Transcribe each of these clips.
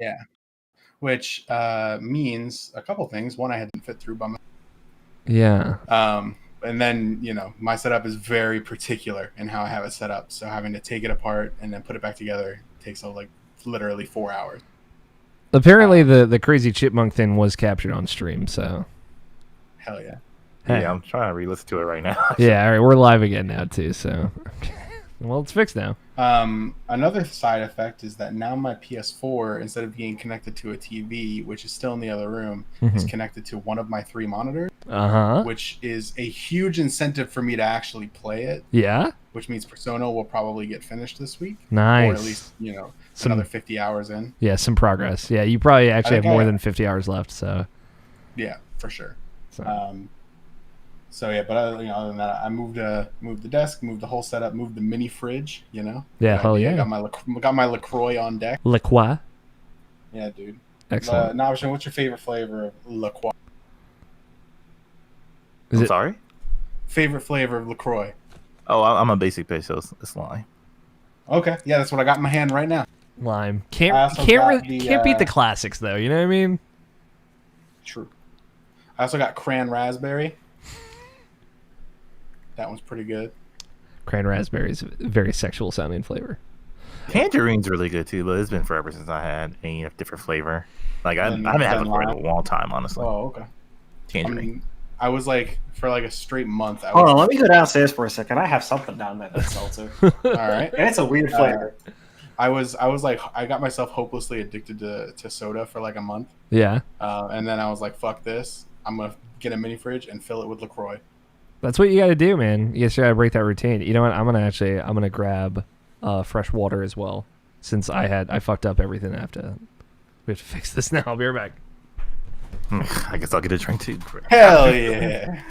Yeah. Which means a couple things. One, I had to fit through by my. Yeah. And then, my setup is very particular in how I have it set up. So having to take it apart and then put it back together takes literally 4 hours. Apparently, the crazy chipmunk thing was captured on stream, so. Hell yeah. Hey. Yeah, I'm trying to re-listen to it right now. Yeah, all right, we're live again now, too, so. Well, it's fixed now. Another side effect is that now my PS4, instead of being connected to a TV, which is still in the other room, is connected to one of my 3 monitors. Which is a huge incentive for me to actually play it. Yeah? Which means Persona will probably get finished this week. Nice. Or at least, another 50 hours in. Yeah, some progress. Yeah, you probably actually have more than 50 hours left, so. Yeah, for sure. So yeah, but other than that, I moved the desk, moved the whole setup, moved the mini fridge. Yeah, hell yeah. Got my Lacroix on deck. Lacroix. Yeah, dude. Excellent. Navashan, what's your favorite flavor of Lacroix? I'm sorry? Favorite flavor of Lacroix? Oh, I'm a basic bitch, so it's lime. Okay, yeah, that's what I got in my hand right now. Lime. Can't beat the classics though. You know what I mean? True. I also got cran raspberry. That one's pretty good. Cran raspberry is a very sexual sounding flavor. Tangerine's really good too, but it's been forever since I had any different flavor. Like I haven't had one for a long time, honestly. Oh, okay. Tangerine. I was for a straight month. Hold on, let me go downstairs for a second. I have something down there that's seltzer. All right, and it's a weird flavor. I got myself hopelessly addicted to soda for a month. Yeah. And then I was like, fuck this. I'm gonna get a mini fridge and fill it with LaCroix. That's what you got to do, man. You just got to break that routine. You know what? I'm gonna grab fresh water as well, since I fucked up everything. We have to fix this now. I'll be right back. I guess I'll get a drink too. Hell yeah.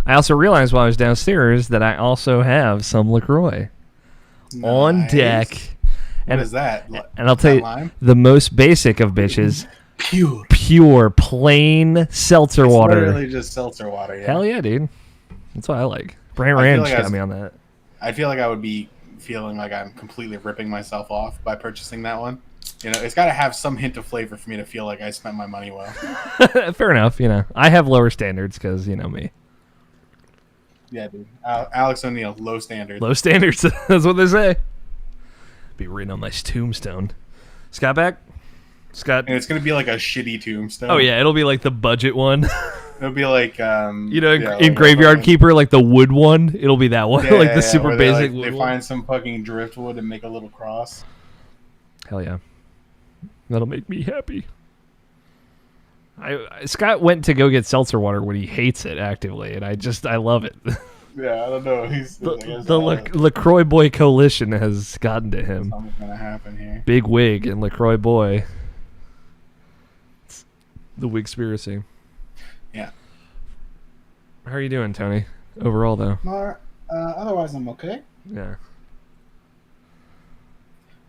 I also realized while I was downstairs that I also have some LaCroix on deck. What is that? And I'll tell you, lime? the most basic of bitches, pure, plain seltzer It's water. literally just seltzer water. Yeah. Hell yeah, dude. That's what I like. Brian I feel Ranch like got me on that. I feel like I would be feeling like I'm completely ripping myself off by purchasing that one. It's got to have some hint of flavor for me to feel like I spent my money well. Fair enough. I have lower standards because me. Yeah, dude. Alex O'Neill, low standards. Low standards. That's what they say. Be written on my tombstone. Scott back? Scott. And it's going to be like a shitty tombstone. Oh, yeah. It'll be like the budget one. It'll be like... in Graveyard Keeper, like the wood one. It'll be that one. Like the super basic wood They one. find some fucking driftwood and make a little cross. Hell yeah. That'll make me happy. Scott went to go get seltzer water when he hates it actively, and I love it. Yeah, I don't know. The LaCroix Boy Coalition has gotten to him. Something's gonna happen here. Big Wig and LaCroix Boy. It's the Wigspiracy. Yeah. How are you doing, Tony? Overall, though. Otherwise, I'm okay. Yeah.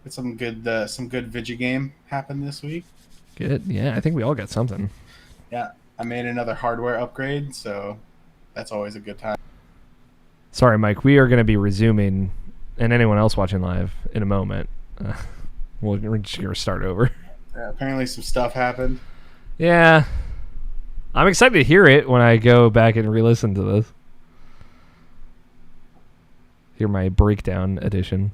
Some good video game happened this week. Good. Yeah, I think we all got something. Yeah, I made another hardware upgrade, so that's always a good time. Sorry, Mike. We are going to be resuming, and anyone else watching live in a moment. We're just going to start over. Apparently, some stuff happened. Yeah. I'm excited to hear it when I go back and re-listen to this. Hear my breakdown edition.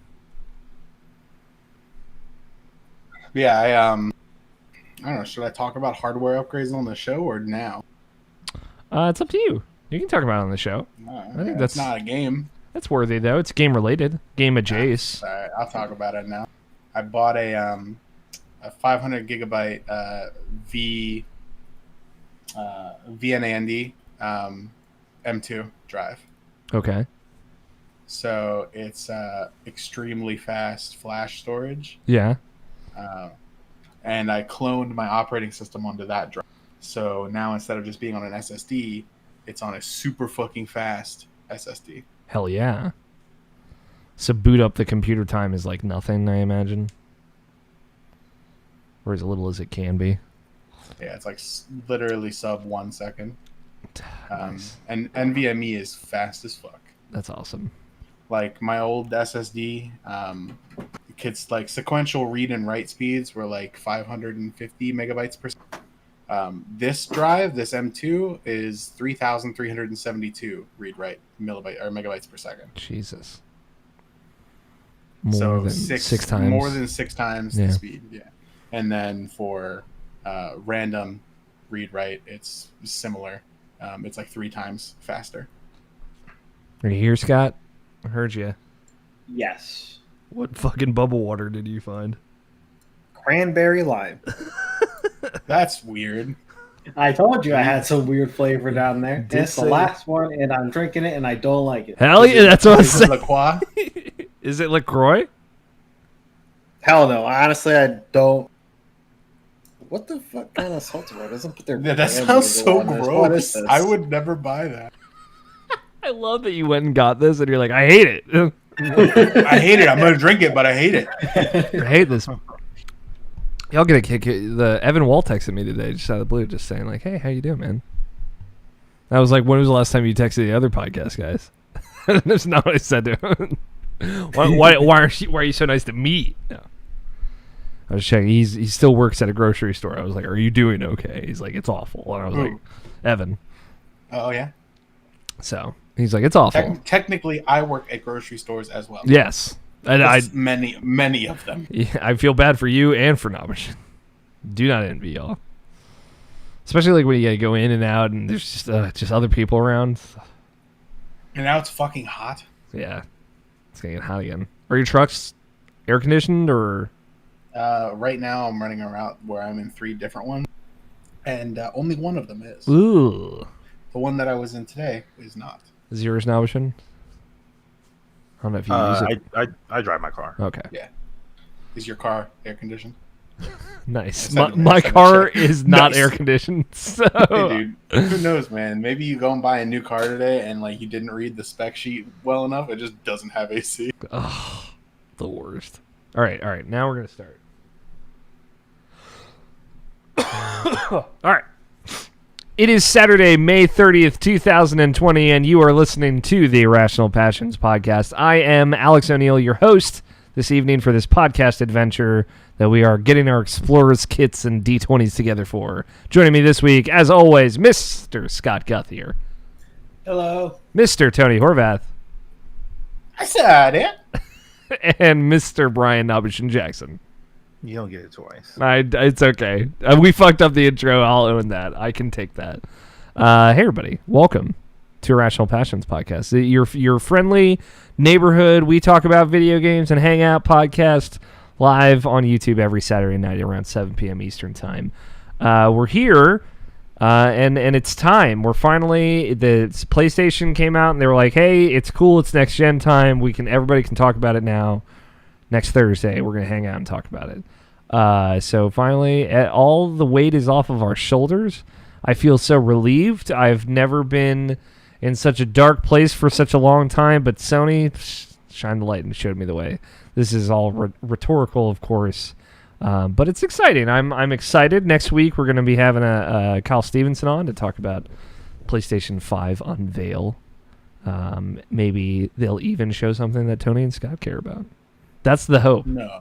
Yeah, I don't know. Should I talk about hardware upgrades on the show or now? It's up to you. You can talk about it on the show. I think that's not a game. That's worthy though. It's game related, game adjacent. All right, I'll talk about it now. I bought a 500 gigabyte VNAND M2 drive. Okay. So it's extremely fast flash storage. Yeah. And I cloned my operating system onto that drive. So now instead of just being on an SSD, it's on a super fucking fast SSD. Hell yeah. So boot up the computer time is like nothing, I imagine. Or as little as it can be. Yeah, it's like literally sub 1 second. Nice. And NVMe is fast as fuck. That's awesome. Like my old SSD, it's like sequential read and write speeds were like 550 megabytes per second. This drive, this M2, is 3,372 read write megabytes per second. Jesus. More than six times. More than 6 times the speed. Yeah. And then for random read write, it's similar. It's like 3 times faster. Are you here, Scott? I heard you. Yes. What fucking bubble water did you find? Cranberry lime. That's weird. I told you I had some weird flavor down there. It's the last one, and I'm drinking it, and I don't like it. Hell yeah, that's what I said. Lacroix? Is it Lacroix? Hell no. Honestly, I don't. What the fuck kind of salt water doesn't put their? Yeah, that sounds so gross. I would never buy that. I love that you went and got this, and you're like, I hate it. I hate it. I'm gonna drink it, but I hate it. I hate this. Y'all get a kick. The Evan Wall texted me today, just out of the blue, just saying like, "Hey, how you doing, man?" I was like, "When was the last time you texted the other podcast guys?" That's not what I said to him. why are you so nice to me? No. I was checking. He still works at a grocery store. I was like, "Are you doing okay?" He's like, "It's awful." And I was like, "Evan." Oh yeah. So he's like, "It's awful." Technically, I work at grocery stores as well. Yes, and many of them. Yeah, I feel bad for you and for Nabish. Do not envy y'all, especially like when you gotta go in and out, and there's just other people around. And now it's fucking hot. Yeah, it's gonna get hot again. Are your trucks air conditioned or? Right now, I'm running a route where I'm in 3 different ones, and only one of them is. Ooh. The one that I was in today is not. Is yours Nabishin? I don't know if you use it. I drive my car. Okay. Yeah. Is your car air conditioned? Nice. My car is not air conditioned. So. Hey, dude, who knows, man? Maybe you go and buy a new car today, and like you didn't read the spec sheet well enough. It just doesn't have AC. Oh, the worst. All right. Now we're gonna start. All right. It is Saturday, May 30th, 2020, and you are listening to the Irrational Passions podcast. I am Alex O'Neill, your host this evening for this podcast adventure that we are getting our Explorers kits and D20s together for. Joining me this week, as always, Mr. Scott Guthier. Hello. Mr. Tony Horvath. I said it. And Mr. Brian Nabishin Jackson. You don't get it twice. It's okay. We fucked up the intro. I'll own that. I can take that. Hey, everybody. Welcome to Irrational Passions podcast. Your friendly neighborhood. We talk about video games and hang out podcast live on YouTube every Saturday night around 7 p.m. Eastern time. We're here, and it's time. We're finally, the PlayStation came out, and they were like, hey, it's cool. It's next gen time. Everybody can talk about it now. Next Thursday, we're going to hang out and talk about it. So finally, all the weight is off of our shoulders. I feel so relieved. I've never been in such a dark place for such a long time, but Sony shined the light and showed me the way. This is all rhetorical, of course, but it's exciting. I'm excited. Next week, we're going to be having a Kyle Stevenson on to talk about PlayStation 5 unveil. Maybe they'll even show something that Tony and Scott care about. That's the hope. No.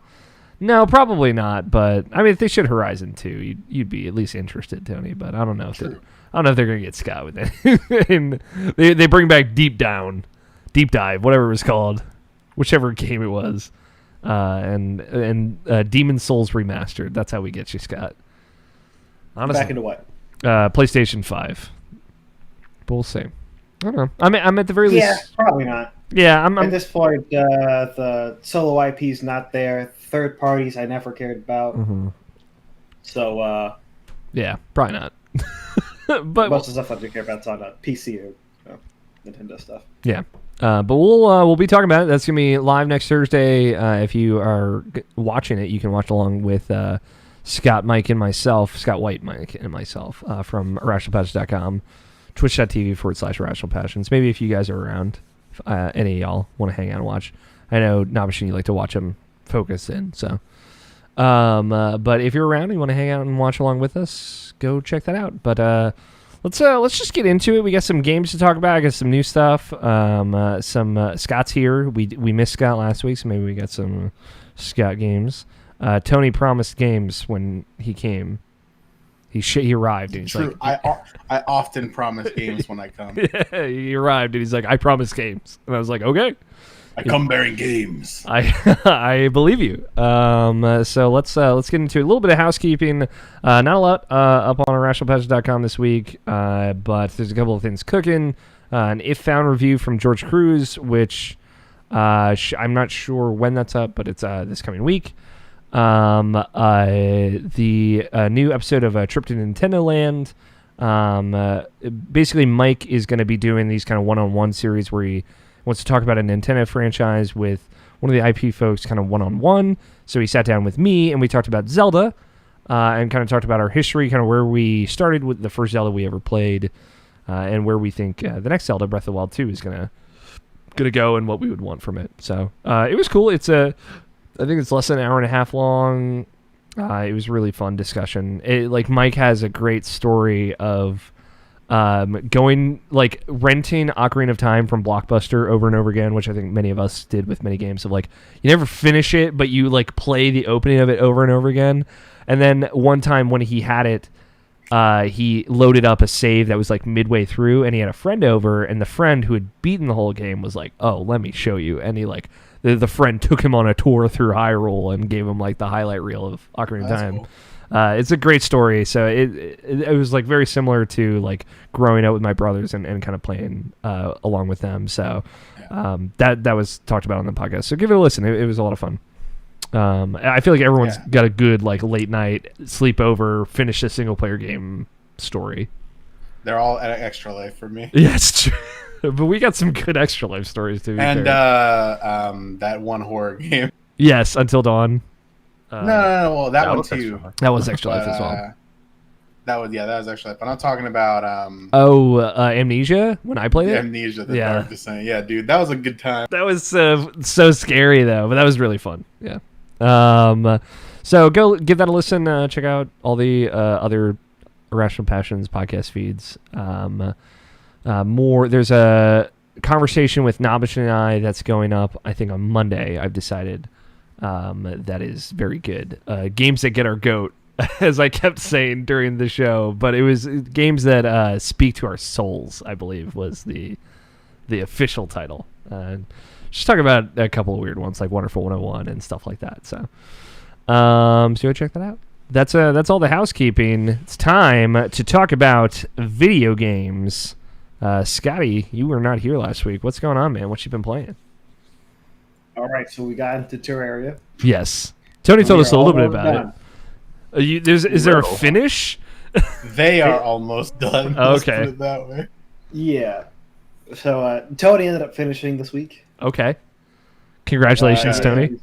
No, probably not. But I mean, if they showed Horizon 2, you'd be at least interested, Tony. But I don't know if they're gonna get Scott with it. And they bring back Deep Dive, whatever it was called, whichever game it was, and Demon Souls Remastered. That's how we get you, Scott. Honestly, back into what? PlayStation 5. But we'll see. I don't know. I'm at the very least. Yeah, probably not. Yeah, I'm at this point. The solo IP's not there. Third parties I never cared about. Mm-hmm. So yeah, probably not. But most of the stuff I do care about is on PC or Nintendo stuff. Yeah, but we'll be talking about it. That's gonna be live next Thursday. If you are watching it, you can watch along with Scott White, Mike, and myself from irrationalpassions.com, twitch.tv/Irrational Passions. Maybe if you guys are around, if any of y'all want to hang out and watch. I know, Nabashin, you like to watch them focus in. So, but if you're around and you want to hang out and watch along with us, go check that out. But let's just get into it. We got some games to talk about. I got some new stuff. Scott's here. We missed Scott last week, so maybe we got some Scott games. Tony promised games when he came. He arrived. And he's True. Like, I often promise games when I come. Yeah, he arrived and he's like, I promised games, and I was like, okay. I come bearing games. I believe you. So let's get into a little bit of housekeeping. Not a lot up on irrationalpassions.com this week, but there's a couple of things cooking. An If Found review from George Cruz, which I'm not sure when that's up, but it's this coming week. The new episode of Trip to Nintendo Land. Basically, Mike is going to be doing these kind of one-on-one series where he wants to talk about a Nintendo franchise with one of the IP folks kind of one-on-one. So he sat down with me and we talked about Zelda and kind of talked about our history, kind of where we started with the first Zelda we ever played and where we think the next Zelda, Breath of the Wild 2, is going to go and what we would want from it. So it was cool. I think it's less than an hour and a half long. It was a really fun discussion. Mike has a great story of renting Ocarina of Time from Blockbuster over and over again, which I think many of us did with many games of you never finish it, but you play the opening of it over and over again. And then one time when he had it, he loaded up a save that was midway through, and he had a friend over, and the friend who had beaten the whole game was like, "Oh, let me show you." And he the friend took him on a tour through Hyrule and gave him the highlight reel of Ocarina of Time. Cool. It's a great story. So it was very similar to growing up with my brothers and kind of playing along with them. So that was talked about on the podcast. So give it a listen. It was a lot of fun. I feel like everyone's got a good late night sleepover, finish a single player game story. They're all Extra Life for me. Yeah, it's true. But we got some good Extra Life stories too. And that one horror game. Yes, Until Dawn. No. Well, that one too. That was Extra Life as well. That was Extra Life. But I'm talking about Amnesia when I played it. Amnesia. The Dark Descent. Yeah, dude, that was a good time. That was so scary though, but that was really fun. Yeah. So go give that a listen. Check out all the other Irrational Passions podcast feeds. There's a conversation with Nabish and I that's going up, I think, on Monday. I've decided that is very good. Games that get our goat, as I kept saying during the show, but it was games that speak to our souls, I believe, was the official title. Just talk about a couple of weird ones like Wonderful 101 and stuff like that. So go check that out. That's all the housekeeping. It's time to talk about video games. Scotty, you were not here last week. What's going on, man? What you been playing? All right, so we got into Terraria. Yes, Tony told us a little bit about it. Is there a finish? They are almost done. Okay, put it that way. Yeah. So Tony ended up finishing this week. Okay. Congratulations, Tony.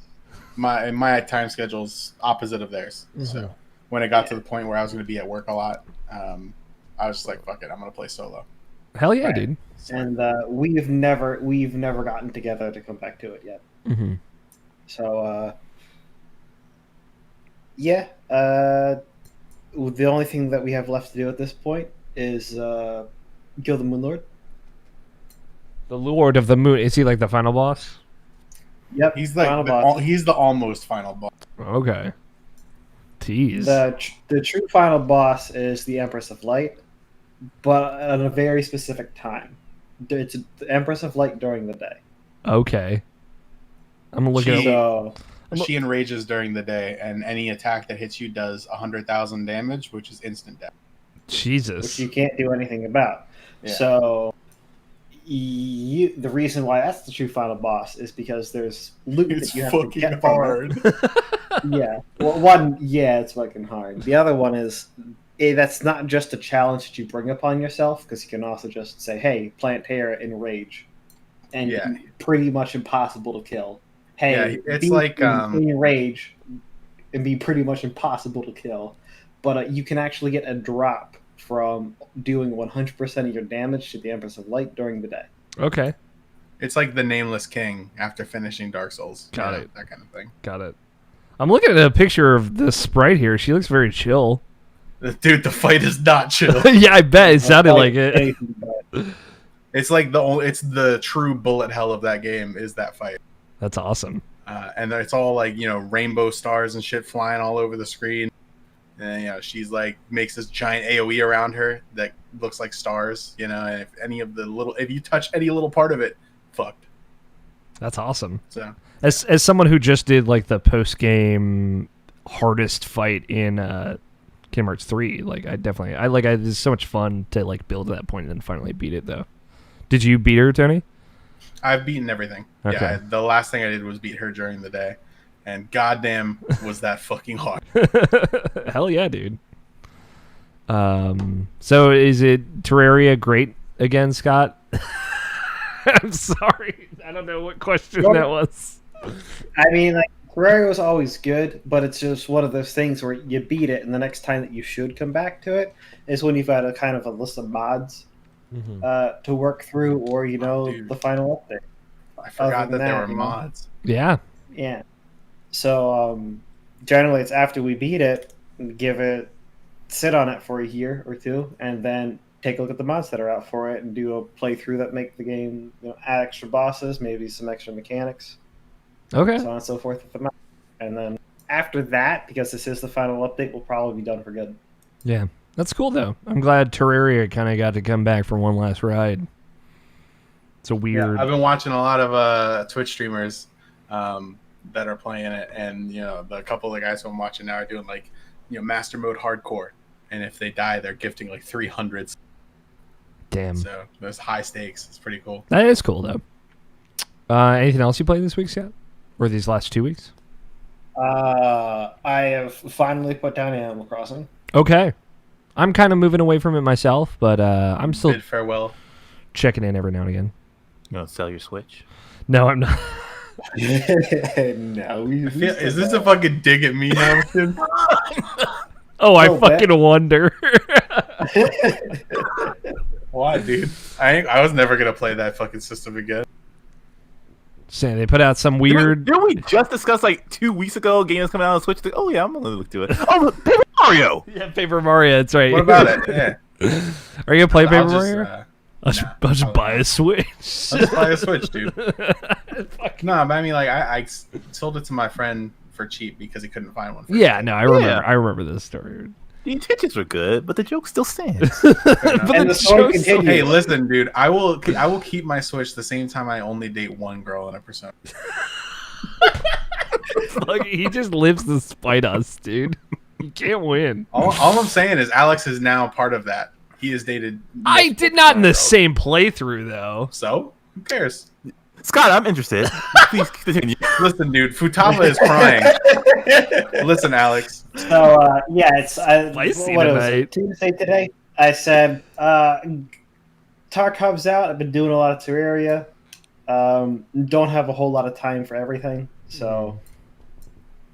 My time schedule's opposite of theirs. Mm-hmm. So when it got to the point where I was going to be at work a lot, I was just like, "Fuck it, I'm going to play solo." Hell yeah, dude! And we've never gotten together to come back to it yet. Mm-hmm. So the only thing that we have left to do at this point is kill the Moonlord. The Lord of the Moon, is he the final boss? Yep, he's the almost final boss. Okay. Tease. The true final boss is the Empress of Light, but at a very specific time. It's the Empress of Light during the day. Okay. I'm looking She enrages during the day, and any attack that hits you does 100,000 damage, which is instant death. Jesus. Which you can't do anything about. Yeah. So the reason why that's the true final boss is because there's loot that you have to get hard. Yeah. Well, one, it's fucking hard. The other one is that's not just a challenge that you bring upon yourself, because you can also just say, "Hey, plant here in rage," and pretty much impossible to kill. Hey, it's like in rage and be pretty much impossible to kill, but you can actually get a drop from doing 100% of your damage to the Empress of Light during the day. Okay. It's like the Nameless King after finishing Dark Souls. Got it. That kind of thing. Got it. I'm looking at a picture of the sprite here. She looks very chill. Dude, the fight is not chill. Yeah, I bet. It sounded like it. It's like it's the true bullet hell of that game is that fight. That's awesome. And it's all like, rainbow stars and shit flying all over the screen. And, she's like, makes this giant AoE around her that looks like stars, and if you touch any little part of it, fucked. That's awesome. So, as someone who just did like the post game hardest fight in Kingdom Hearts 3, like it's so much fun to like build to that point and then finally beat it though. Did you beat her, Tony? I've beaten everything. Okay. Yeah, the last thing I did was beat her during the day. And goddamn, was that fucking hard. Hell yeah, dude. So is it Terraria great again, Scott? I'm sorry. I don't know what question that was. I mean, like, Terraria was always good, but it's just one of those things where you beat it, and the next time that you should come back to it is when you've got a kind of a list of mods to work through, or, the final update. I forgot that there were mods. Yeah. Yeah. So generally it's after we beat it, sit on it for a year or two, and then take a look at the mods that are out for it and do a playthrough that make the game, add extra bosses, maybe some extra mechanics. Okay. So on and so forth with the mods. And then after that, because this is the final update, we'll probably be done for good. Yeah. That's cool though. I'm glad Terraria kind of got to come back for one last ride. It's a weird. Yeah, I've been watching a lot of Twitch streamers that are playing it, and the couple of the guys who I'm watching now are doing like master mode hardcore, and if they die, they're gifting like 300s. Damn. So there's high stakes. It's pretty cool. That is cool though. Anything else you played this week, Scott? Or these last 2 weeks? I have finally put down Animal Crossing. Okay. I'm kind of moving away from it myself, but I'm still bid farewell, checking in every now and again. You want to sell your Switch? No, I'm not. No. Is this a fucking dig at me now? I fucking wonder. Why, dude? I was never gonna play that fucking system again. Saying they put out some weird. Didn't we just discuss like 2 weeks ago? A game that's coming out on Switch. Oh yeah, I'm gonna look to it. Oh, Paper Mario. Yeah, Paper Mario. That's right. What about it? Yeah. Are you gonna play Paper Mario? I'll just buy a Switch. I'll just buy a Switch, dude. No, but I mean, like, I sold it to my friend for cheap because he couldn't find one. I remember this story. The intentions were good, but the joke still stands. And the story continues. Hey, listen, dude. I will keep my Switch the same time I only date one girl in a Persona. He just lives to spite us, dude. You can't win. All I'm saying is Alex is now part of that. He has dated. I did not in the same playthrough, though. So who cares? Scott, I'm interested. Please continue. Listen, dude, Futaba is crying. Listen, Alex. So it's spicy what tonight. Was it, Tuesday today? I said Tarkov's out. I've been doing a lot of Terraria. Don't have a whole lot of time for everything. So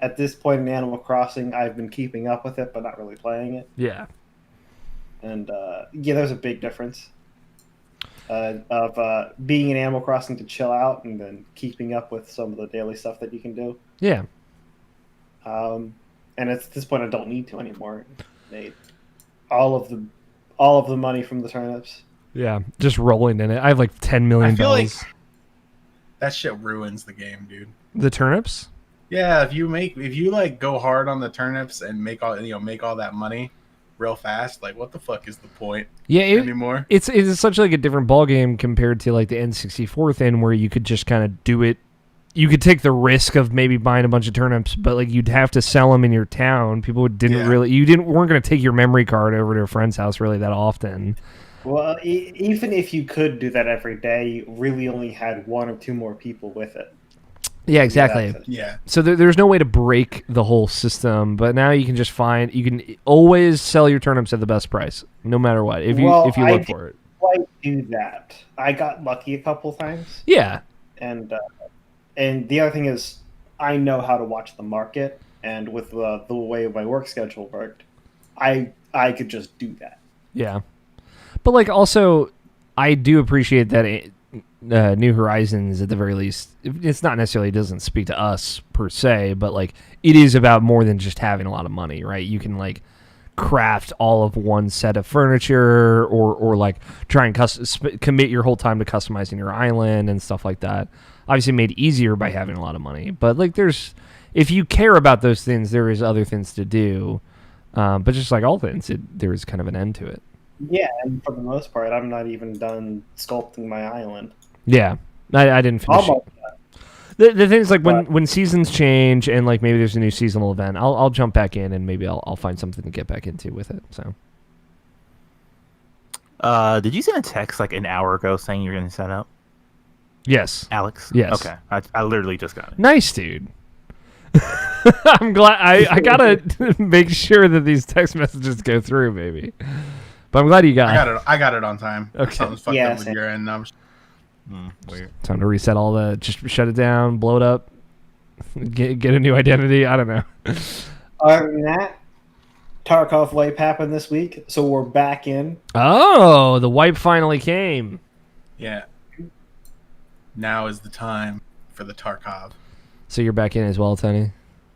at this point in Animal Crossing, I've been keeping up with it, but not really playing it. Yeah. And there's a big difference of being in Animal Crossing to chill out and then keeping up with some of the daily stuff that you can do. Yeah. And at this point, I don't need to anymore. Made all of the money from the turnips. Yeah, just rolling in it. I have like $10 million. I feel like that shit ruins the game, dude. The turnips? Yeah, if you like go hard on the turnips and make all that money real fast, like what the fuck is the point? Anymore? It's such like a different ballgame compared to like the N64 thing, where you could just kind of do it. You could take the risk of maybe buying a bunch of turnips, but like you'd have to sell them in your town. People weren't going to take your memory card over to a friend's house really that often. Well, even if you could do that every day, you really only had one or two more people with it. Yeah, exactly. Yeah. So there's no way to break the whole system, but now you can just you can always sell your turnips at the best price, no matter what, if you look for it. Quite do that. I got lucky a couple times. Yeah. And the other thing is, I know how to watch the market, and with the way my work schedule worked, I could just do that. Yeah. But like also, I do appreciate that New Horizons, at the very least, it's not necessarily, it doesn't speak to us per se, but like it is about more than just having a lot of money, right? You can like craft all of one set of furniture, or like try and commit your whole time to customizing your island and stuff like that. Obviously made easier by having a lot of money, but like if you care about those things, there is other things to do. But just like all things, there is kind of an end to it. Yeah, and for the most part, I'm not even done sculpting my island. Yeah, I didn't finish it. The thing is, like, when seasons change and like maybe there's a new seasonal event, I'll jump back in and maybe I'll find something to get back into with it. So, did you send a text like an hour ago saying you're going to set up? Yes, Alex. Yes. Okay, I literally just got it. Nice, dude. I'm glad. I gotta make sure that these text messages go through, baby. But I'm glad you got it. I got it on time. Okay. Something's fucked up with your end. Weird. Time to reset all just shut it down, blow it up, get a new identity. I don't know. Other than that, Tarkov wipe happened this week, so we're back in. Oh, the wipe finally came. Yeah. Now is the time for the Tarkov. So you're back in as well, Tony?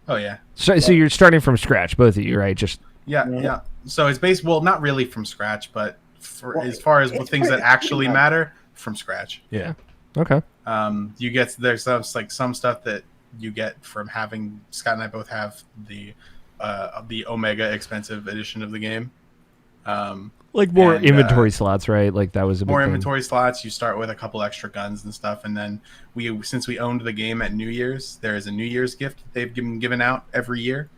Oh, yeah. So you're starting from scratch, both of you, right? Just Yeah. So it's based, well, not really from scratch, but as far as things that actually matter, from scratch. Yeah. Okay. There's some stuff that you get from having, Scott and I both have the Omega expensive edition of the game. Like more inventory slots, right? Like that was a big more thing. Inventory slots. You start with a couple extra guns and stuff, and then since we owned the game at New Year's, there is a New Year's gift they've given out every year.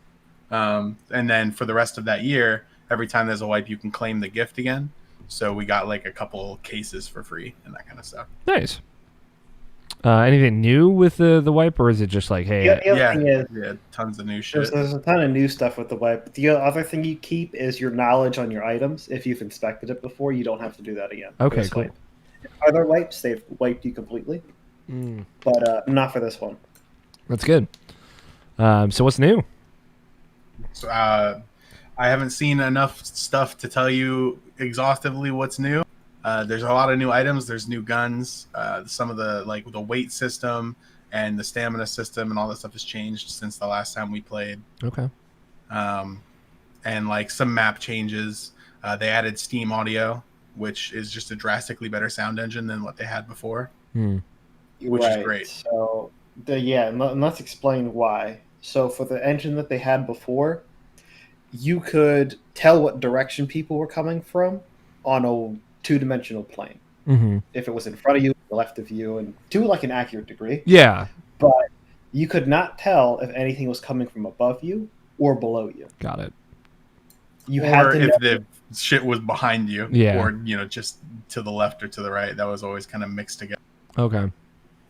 And then for the rest of that year, every time there's a wipe, you can claim the gift again. So we got like a couple cases for free and that kind of stuff. Nice. Anything new with the wipe, or is it just like, hey? Yeah, tons of new shit. There's a ton of new stuff with the wipe. The other thing you keep is your knowledge on your items. If you've inspected it before, you don't have to do that again. Okay, cool. Other wipes, they've wiped you completely, but not for this one. That's good. So what's new? So I haven't seen enough stuff to tell you exhaustively what's new. There's a lot of new items. There's new guns. Some of the weight system and the stamina system and all that stuff has changed since the last time we played. Okay. And like some map changes. They added Steam Audio, which is just a drastically better sound engine than what they had before, which is great. So and let's explain why. So for the engine that they had before, you could tell what direction people were coming from on a two-dimensional plane. Mm-hmm. If it was in front of you, the left of you, and to like an accurate degree. Yeah. But you could not tell if anything was coming from above you or below you. Got it. You had to if the shit was behind you, yeah, or just to the left or to the right. That was always kind of mixed together. Okay.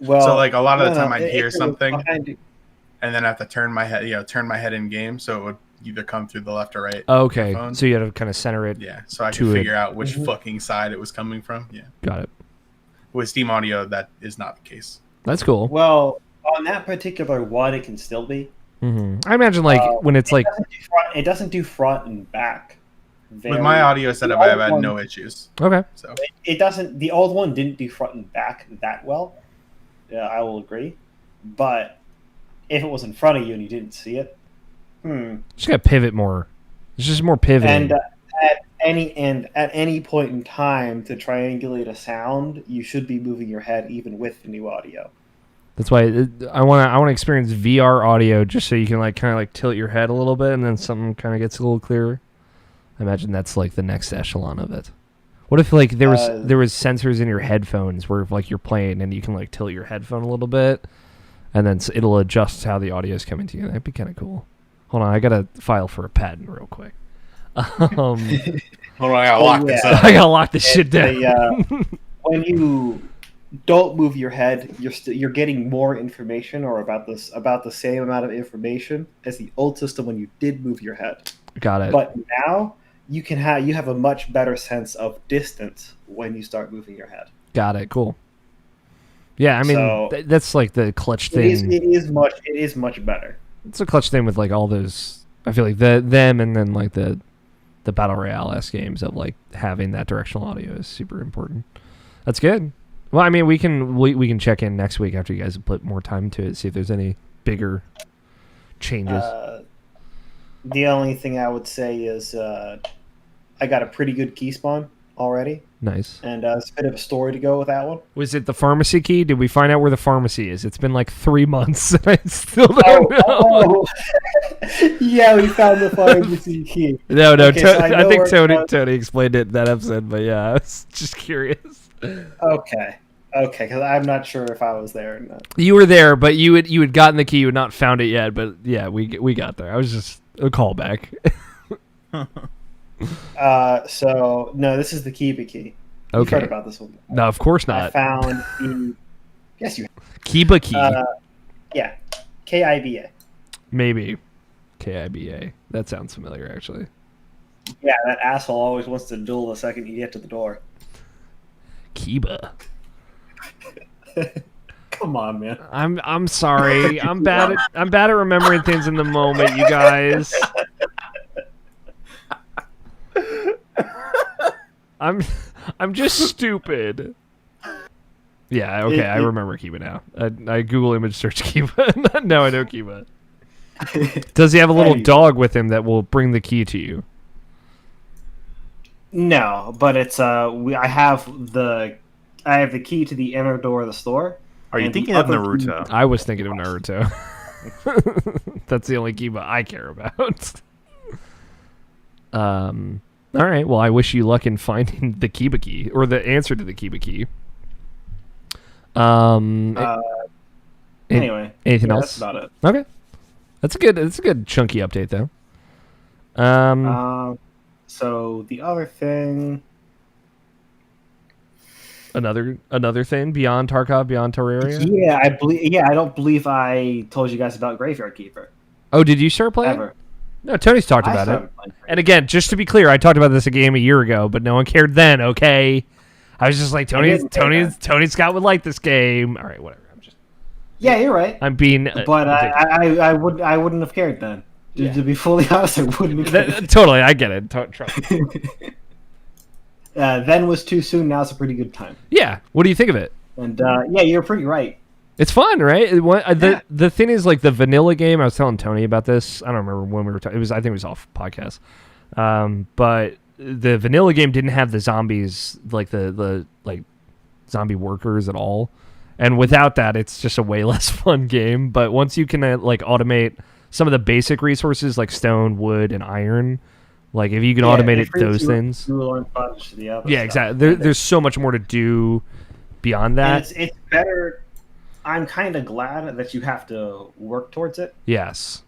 Well, so like a lot of the time I'd hear something, and then I have to turn my head in game, so it would either come through the left or right. Okay, so you had to kind of center it. Yeah, so I could figure out which fucking side it was coming from. Yeah, got it. With Steam Audio, that is not the case. That's cool. Well, on that particular one, it can still be. Mm-hmm. I imagine when it's it doesn't do front and back. With my audio setup, I've had no issues. Okay. So it doesn't. The old one didn't do front and back that well. Yeah, I will agree. But if it was in front of you and you didn't see it, just gotta pivot more. It's just more pivoting. And at any point in time to triangulate a sound, you should be moving your head even with the new audio. That's why I want to experience VR audio just so you can like kind of like tilt your head a little bit and then something kind of gets a little clearer. I imagine that's like the next echelon of it. What if like there was sensors in your headphones where like you're playing and you can like tilt your headphone a little bit and then it'll adjust how the audio is coming to you. That'd be kind of cool. Hold on, I gotta file for a patent real quick. Hold on, I gotta lock this up. I gotta lock this shit down. When you don't move your head, you're getting more information or about the same amount of information as the old system when you did move your head. Got it. But now you have a much better sense of distance when you start moving your head. Got it. Cool. Yeah, I mean that's like the clutch thing. It is much better. It's a clutch thing with like all those. I feel like them and then like the battle royale-esque games of like having that directional audio is super important. That's good. Well, I mean, we can check in next week after you guys have put more time to it, see if there's any bigger changes. The only thing I would say is I got a pretty good key spawn already. Nice. And it's a bit of a story to go with that one. Was it the pharmacy key? Did we find out where the pharmacy is? It's been like 3 months and I still don't know. Oh. Yeah, we found the pharmacy key. No. Okay, I think Tony explained it in that episode, but yeah, I was just curious. Okay, because I'm not sure if I was there or not. You were there, but you had gotten the key. You had not found it yet, but yeah, we got there. I was just a callback. So no, this is the Kiba key. Okay. You've heard about this one? No, of course not. I found the. Yes, you have. Kiba key. Yeah, KIBA. Maybe KIBA. That sounds familiar, actually. Yeah, that asshole always wants to duel the second you get to the door. Kiba. Come on, man. I'm sorry. I'm bad at remembering things in the moment, you guys. I'm just stupid. Yeah, okay, I remember Kiba now. I Google image search Kiba. Now I know Kiba. Does he have a little dog with him that will bring the key to you? No, but it's I have the key to the inner door of the store. Are you thinking of Naruto? I was thinking of Naruto. That's the only Kiba I care about. All right. Well, I wish you luck in finding the Kiba key or the answer to the Kiba key. Anyway, anything else? That's about it. Okay. That's a good chunky update though. So the other thing, another thing beyond Tarkov, beyond Terraria. Yeah, I don't believe I told you guys about Graveyard Keeper. Oh, did you start playing? Ever? No, Tony's talked about it. And again, just to be clear, I talked about this a game a year ago, but no one cared then. Okay, I was just like Tony Scott would like this game. All right, whatever. Yeah, you're right. I'm being, but I wouldn't have cared then. Yeah. To be fully honest, I wouldn't have cared. Totally, I get it. Trust me. Then was too soon. Now's a pretty good time. Yeah. What do you think of it? And yeah, you're pretty right. It's fun, right? The thing is, like the vanilla game. I was telling Tony about this. I don't remember when we were talking. I think it was off podcast. But the vanilla game didn't have the zombies, like the zombie workers at all. And without that, it's just a way less fun game. But once you can like automate some of the basic resources like stone, wood, and iron, like if you can automate those things. Yeah, exactly. There's so much more to do beyond that. It's better. I'm kind of glad that you have to work towards it. Yes.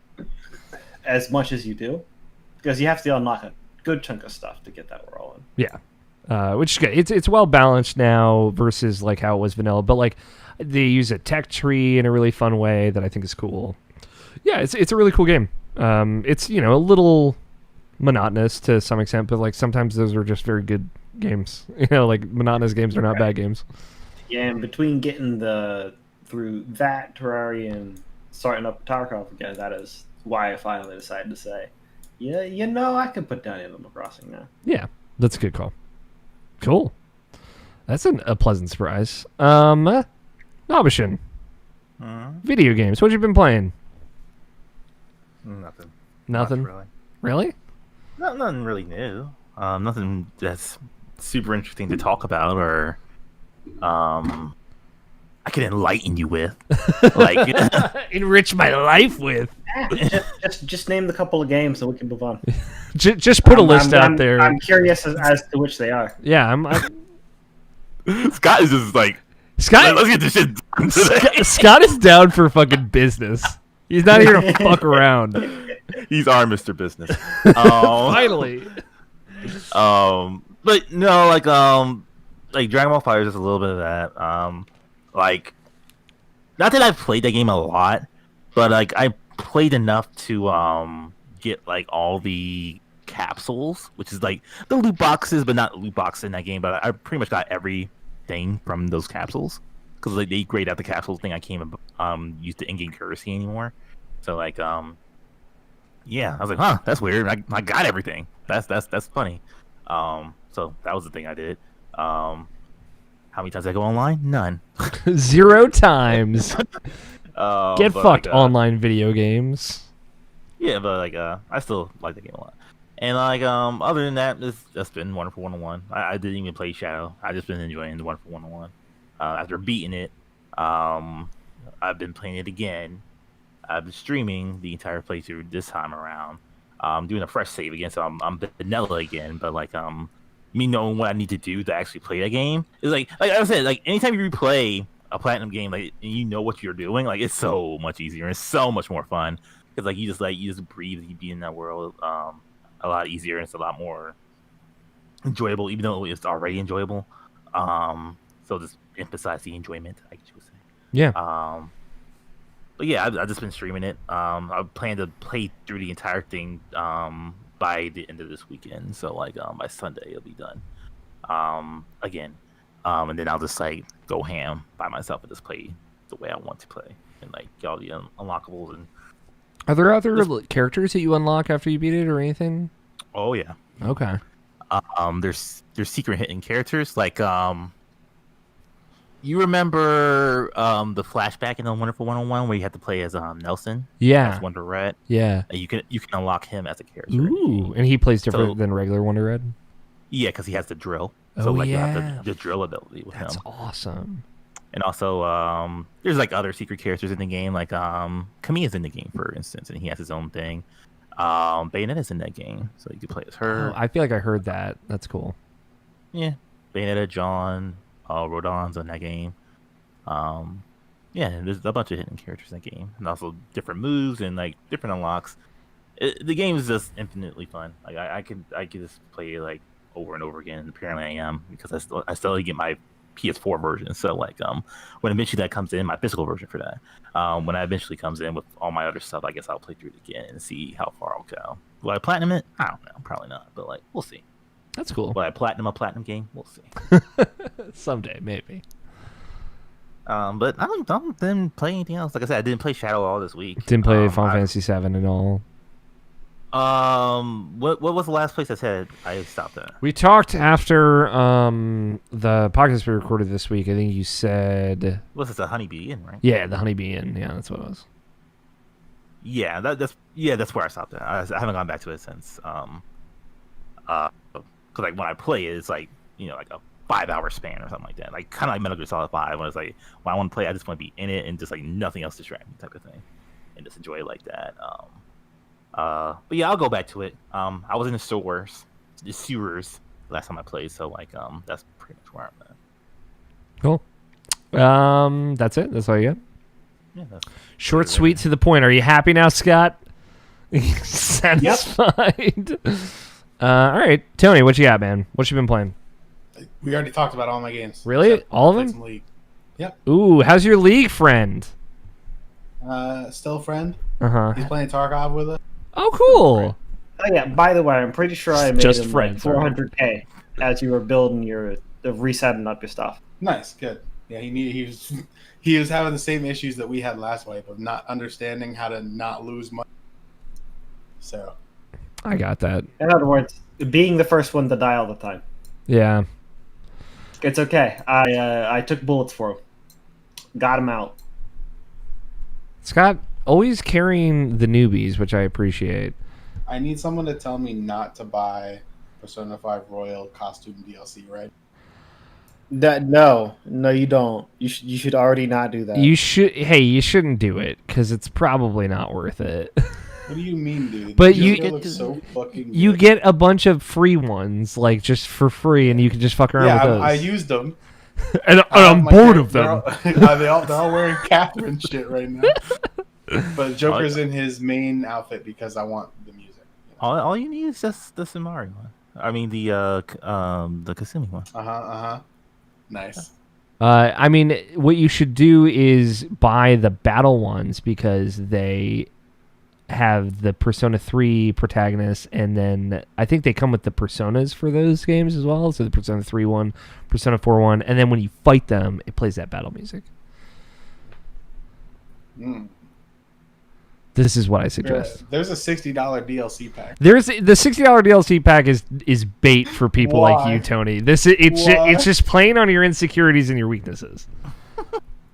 As much as you do, because you have to unlock a good chunk of stuff to get that rolling. Yeah. Which is good. It's well balanced now versus like how it was vanilla, but like they use a tech tree in a really fun way that I think is cool. Yeah, it's a really cool game. It's a little monotonous to some extent, but like sometimes those are just very good games. Like monotonous games are not bad games. Yeah, and between getting through that Terraria and starting up Tarkov again, that is why I finally decided to say, yeah, I could put down Animal Crossing now. Yeah, that's a good call. Cool. That's a pleasant surprise. Nobishin. Video games. What you been playing? Nothing. Really? Nothing really new. Nothing that's super interesting to talk about, or I I can enlighten you with. Like, enrich my life with. Just name the couple of games so we can move on. Just put a list out there. I'm curious as to which they are. Yeah, Scott is just like, Scott. Let's get this shit done today. Scott is down for fucking business. He's not here to fuck around. He's our Mr. Business. Finally. But no, like Dragon Ball Fighter is just a little bit of that. Like, not that I've played that game a lot, but like I played enough to get like all the capsules, which is like the loot boxes, but not loot boxes in that game. But I pretty much got everything from those capsules because like they grade out the capsules thing. I can't use the in-game currency anymore. So like yeah, I was like, huh, that's weird. I got everything. That's funny. So that was the thing I did. How many times did I go online? None. 0 times. Get fucked, like, online video games. Yeah, but like I still like the game a lot. And like other than that, it's just been Wonderful 101. I didn't even play Shadow. I just been enjoying the Wonderful 101. After beating it, I've been playing it again. I've been streaming the entire playthrough this time around. I'm doing a fresh save again, so I'm vanilla again. But like me knowing what I need to do to actually play that game is like I said, like anytime you replay a platinum game, like and you know what you're doing, like it's so much easier and it's so much more fun because like you just breathe, you be in that world a lot easier and it's a lot more enjoyable, even though it's already enjoyable. So just emphasize the enjoyment, I guess you would say. Yeah. But yeah, I've just been streaming it. I plan to play through the entire thing by the end of this weekend. So like by Sunday it'll be done. Again. And then I'll just like go ham by myself and just play the way I want to play and like get all the unlockables. And are there other characters that you unlock after you beat it or anything? Oh yeah. Okay. There's secret hidden characters like you remember the flashback in the Wonderful 101 where you had to play as Nelson? Yeah. As Wonder Red. Yeah. You can unlock him as a character. Ooh, and he plays different than regular Wonder Red? Yeah, because he has the drill. So like you have the drill ability with him. That's awesome. And also there's like other secret characters in the game, like Kamiya's in the game for instance, and he has his own thing. Bayonetta's in that game, so you can play as her. Oh, I feel like I heard that. That's cool. Yeah. Bayonetta, John, Rodon's in that game. Yeah, there's a bunch of hidden characters in that game, and also different moves and like different unlocks. The game is just infinitely fun. Like I could just play it like over and over again. And apparently I am because I still get my PS4 version. So like when eventually that comes in, my physical version for that. When that eventually comes in with all my other stuff, I guess I'll play through it again and see how far I'll go. Will I platinum it? I don't know. Probably not. But like we'll see. That's cool. Will I platinum a platinum game? We'll see. Someday, maybe. But I didn't play anything else. Like I said, I didn't play Shadow all this week. Didn't play Final Fantasy 7 at all. What was the last place I said I stopped at? We talked after the podcast we recorded this week. I think you said What's this? A Honeybee Inn, right? Yeah, the Honeybee Inn. Yeah, that's what it was. Yeah, that's where I stopped at. I haven't gone back to it since. Because like when I play it, it's like like a 5-hour span or something like that. Like kind of like Metal Gear Solid 5, when it's like when I want to play, I just want to be in it and just like nothing else distract me type of thing, and just enjoy it like that. But yeah, I'll go back to it. I was in the sewers last time I played, so like that's pretty much where I'm at. Cool. That's it. That's all you got. Yeah, short, sweet, to the point. Are you happy now, Scott? Satisfied. All right, Tony, what you got, man? What you been playing? We already talked about all my games. Really? All of them? League. Yep. Ooh, how's your league friend? Still a friend. Uh-huh. He's playing Tarkov with us. Oh, cool. Oh yeah. By the way, I'm pretty sure I made Just him friends, like 400K as you were building resetting up your stuff. Nice, good. Yeah, he was having the same issues that we had last wipe of not understanding how to not lose money. So. I got that. In other words, being the first one to die all the time. Yeah. It's okay. I took bullets for him. Got him out. Scott, always carrying the newbies, which I appreciate. I need someone to tell me not to buy Persona 5 Royale costume DLC, right? No, you don't. You should already not do that. You shouldn't do it because it's probably not worth it. What do you mean, dude? But the Joker looks so fucking good. You get a bunch of free ones, like just for free, and you can just fuck around with those. I used them. and I'm bored of them. They're all wearing Catherine shit right now. But Joker's in his main outfit because I want the music. All you need is just the Samari one. I mean the Kasumi one. Nice. I mean, what you should do is buy the battle ones because they have the Persona 3 protagonists, and then I think they come with the personas for those games as well. So the Persona 3 one, Persona 4 one, and then when you fight them, it plays that battle music. This is what I suggest. There's a $60 DLC pack. The $60 DLC pack is bait for people like you, Tony. It's just playing on your insecurities and your weaknesses.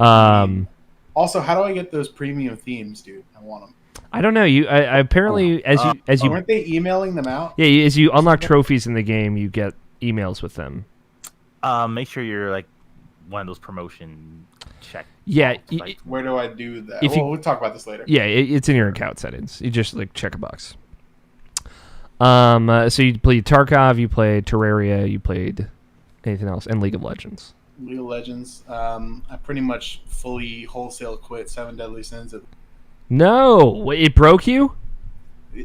Also, how do I get those premium themes, dude? I want them. I don't know. I apparently as you weren't they emailing them out? Yeah, as you unlock trophies in the game, you get emails with them. Make sure you're like one of those promotion check. Yeah. Where do I do that? We'll talk about this later. Yeah, it's in your account settings. You just like check a box. So you played Tarkov, you played Terraria, you played anything else, and League of Legends. League of Legends. I pretty much fully wholesale quit 7 Deadly Sins. No, it broke you?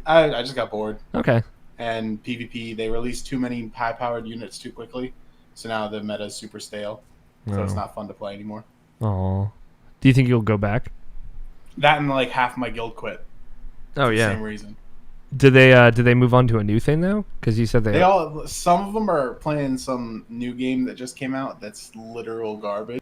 I just got bored. Okay. And PvP, they released too many high-powered units too quickly, so now the meta is super stale. So it's not fun to play anymore. Oh, do you think you'll go back? That and like half my guild quit. Oh yeah, same reason. Did they move on to a new thing though? Because you said some of them are playing some new game that just came out that's literal garbage.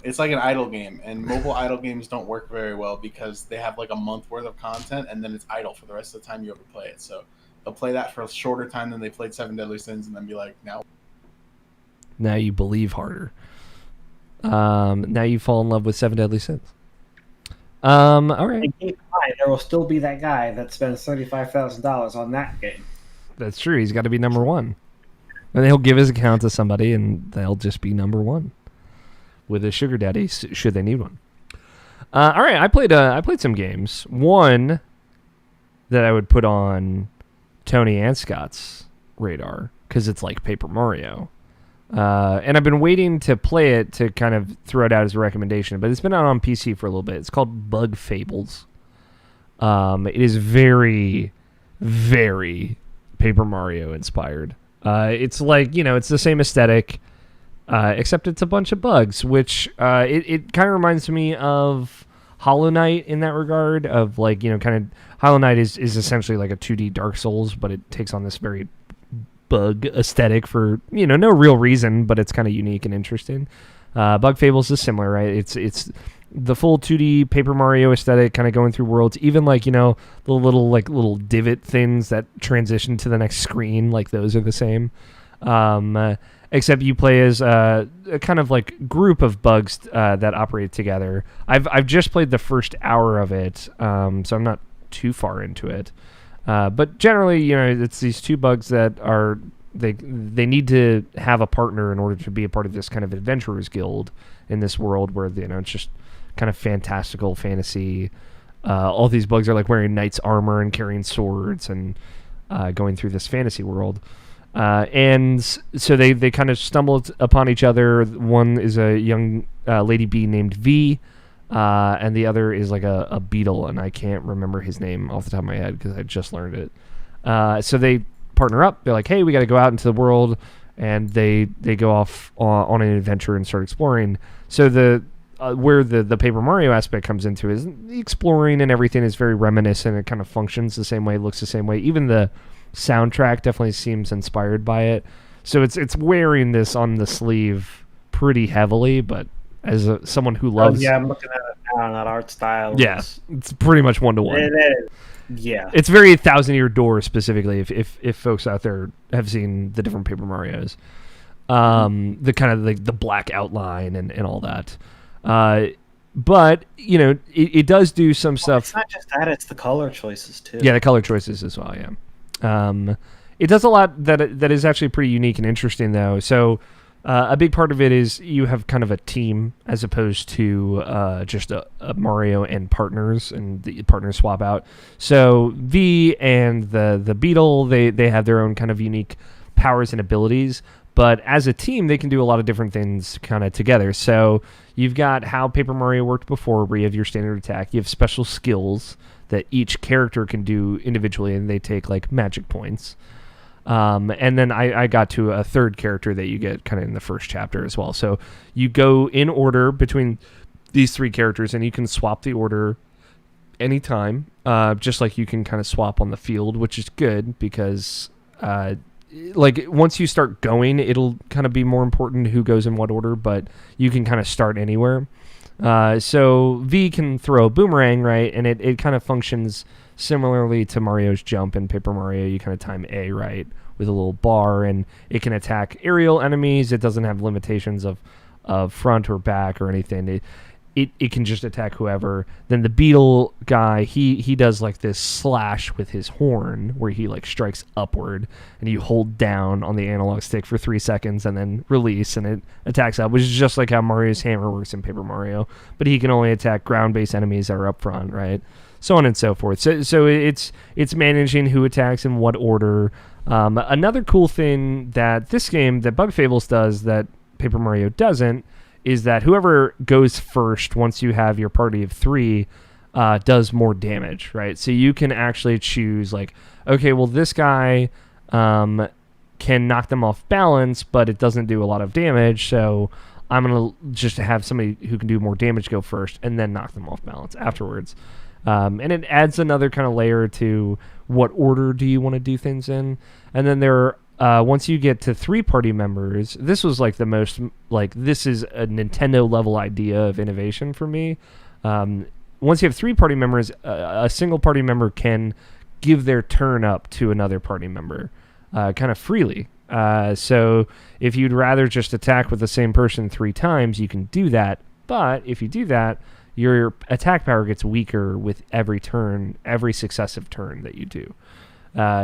It's like an idle game, and mobile idle games don't work very well because they have like a month worth of content and then it's idle for the rest of the time you ever play it. So they'll play that for a shorter time than they played 7 Deadly Sins and then be like, now you believe harder. Now you fall in love with 7 Deadly Sins. All right. There will still be that guy that spends $35,000 on that game. That's true. He's got to be number one, and he'll give his account to somebody, and they'll just be number one with a sugar daddy should they need one. All right. I played some games. One that I would put on Tony and Scott's radar because it's like Paper Mario. And I've been waiting to play it to kind of throw it out as a recommendation, but it's been out on PC for a little bit. It's called Bug Fables. It is very, very Paper Mario inspired. It's like, it's the same aesthetic, except it's a bunch of bugs, which it kind of reminds me of Hollow Knight in that regard, of like, kind of Hollow Knight is essentially like a 2D Dark Souls, but it takes on this very bug aesthetic for no real reason, but it's kind of unique and interesting. Bug Fables is similar, right? It's the full 2D Paper Mario aesthetic, kind of going through worlds, even like the little divot things that transition to the next screen, like those are the same, except you play as a kind of like group of bugs that operate together. I've just played the first hour of it, so I'm not too far into it. But generally, it's these two bugs that are they need to have a partner in order to be a part of this kind of adventurers guild in this world where it's just kind of fantastical fantasy. All these bugs are like wearing knight's armor and carrying swords and going through this fantasy world. And so they kind of stumble upon each other. One is a young lady bee named V. And the other is like a beetle, and I can't remember his name off the top of my head because I just learned it. So they partner up. They're like, hey, we got to go out into the world, and they go off on an adventure and start exploring. So where the Paper Mario aspect comes into is the exploring and everything is very reminiscent. It kind of functions the same way, looks the same way. Even the soundtrack definitely seems inspired by it. So it's wearing this on the sleeve pretty heavily, but as someone who loves... I'm looking at it now, that art style. Yes, it's pretty much one-to-one. Yeah. It's very Thousand Year Door specifically, if folks out there have seen the different Paper Marios. The kind of like the black outline and all that. But, it does do some stuff... It's not just that, it's the color choices, too. Yeah, the color choices as well, yeah. It does a lot that is actually pretty unique and interesting, though. So... A big part of it is you have kind of a team as opposed to just a Mario and partners, and the partners swap out. So V and the Beetle, they have their own kind of unique powers and abilities, but as a team, they can do a lot of different things kind of together. So you've got how Paper Mario worked before, where you have your standard attack. You have special skills that each character can do individually, and they take like magic points. And then I got to a third character that you get kind of in the first chapter as well. So you go in order between these three characters, and you can swap the order anytime, just like you can kind of swap on the field, which is good because like once you start going, it'll kind of be more important who goes in what order, but you can kind of start anywhere. So V can throw a boomerang, right? And it kind of functions similarly to Mario's jump in Paper Mario. You kind of time A, right, with a little bar, and it can attack aerial enemies. It doesn't have limitations of front or back or anything. It can just attack whoever. Then the Beetle guy, he does like this slash with his horn where he like strikes upward, and you hold down on the analog stick for 3 seconds and then release, and it attacks up, which is just like how Mario's hammer works in Paper Mario, but he can only attack ground-based enemies that are up front, right? So on and so forth. So it's managing who attacks in what order. Another cool thing that this game, that Bug Fables does that Paper Mario doesn't, is that whoever goes first, once you have your party of 3, does more damage, right? So you can actually choose, like, okay, well, this guy can knock them off balance, but it doesn't do a lot of damage, so I'm going to just have somebody who can do more damage go first and then knock them off balance afterwards. And it adds another kind of layer to what order do you want to do things in. And then once you get to 3 party members, this was like the most, like, this is a Nintendo level idea of innovation for me. Once you have 3 party members, a single party member can give their turn up to another party member kind of freely. So if you'd rather just attack with the same person 3 times, you can do that. But if you do that, your attack power gets weaker with every successive turn that you do.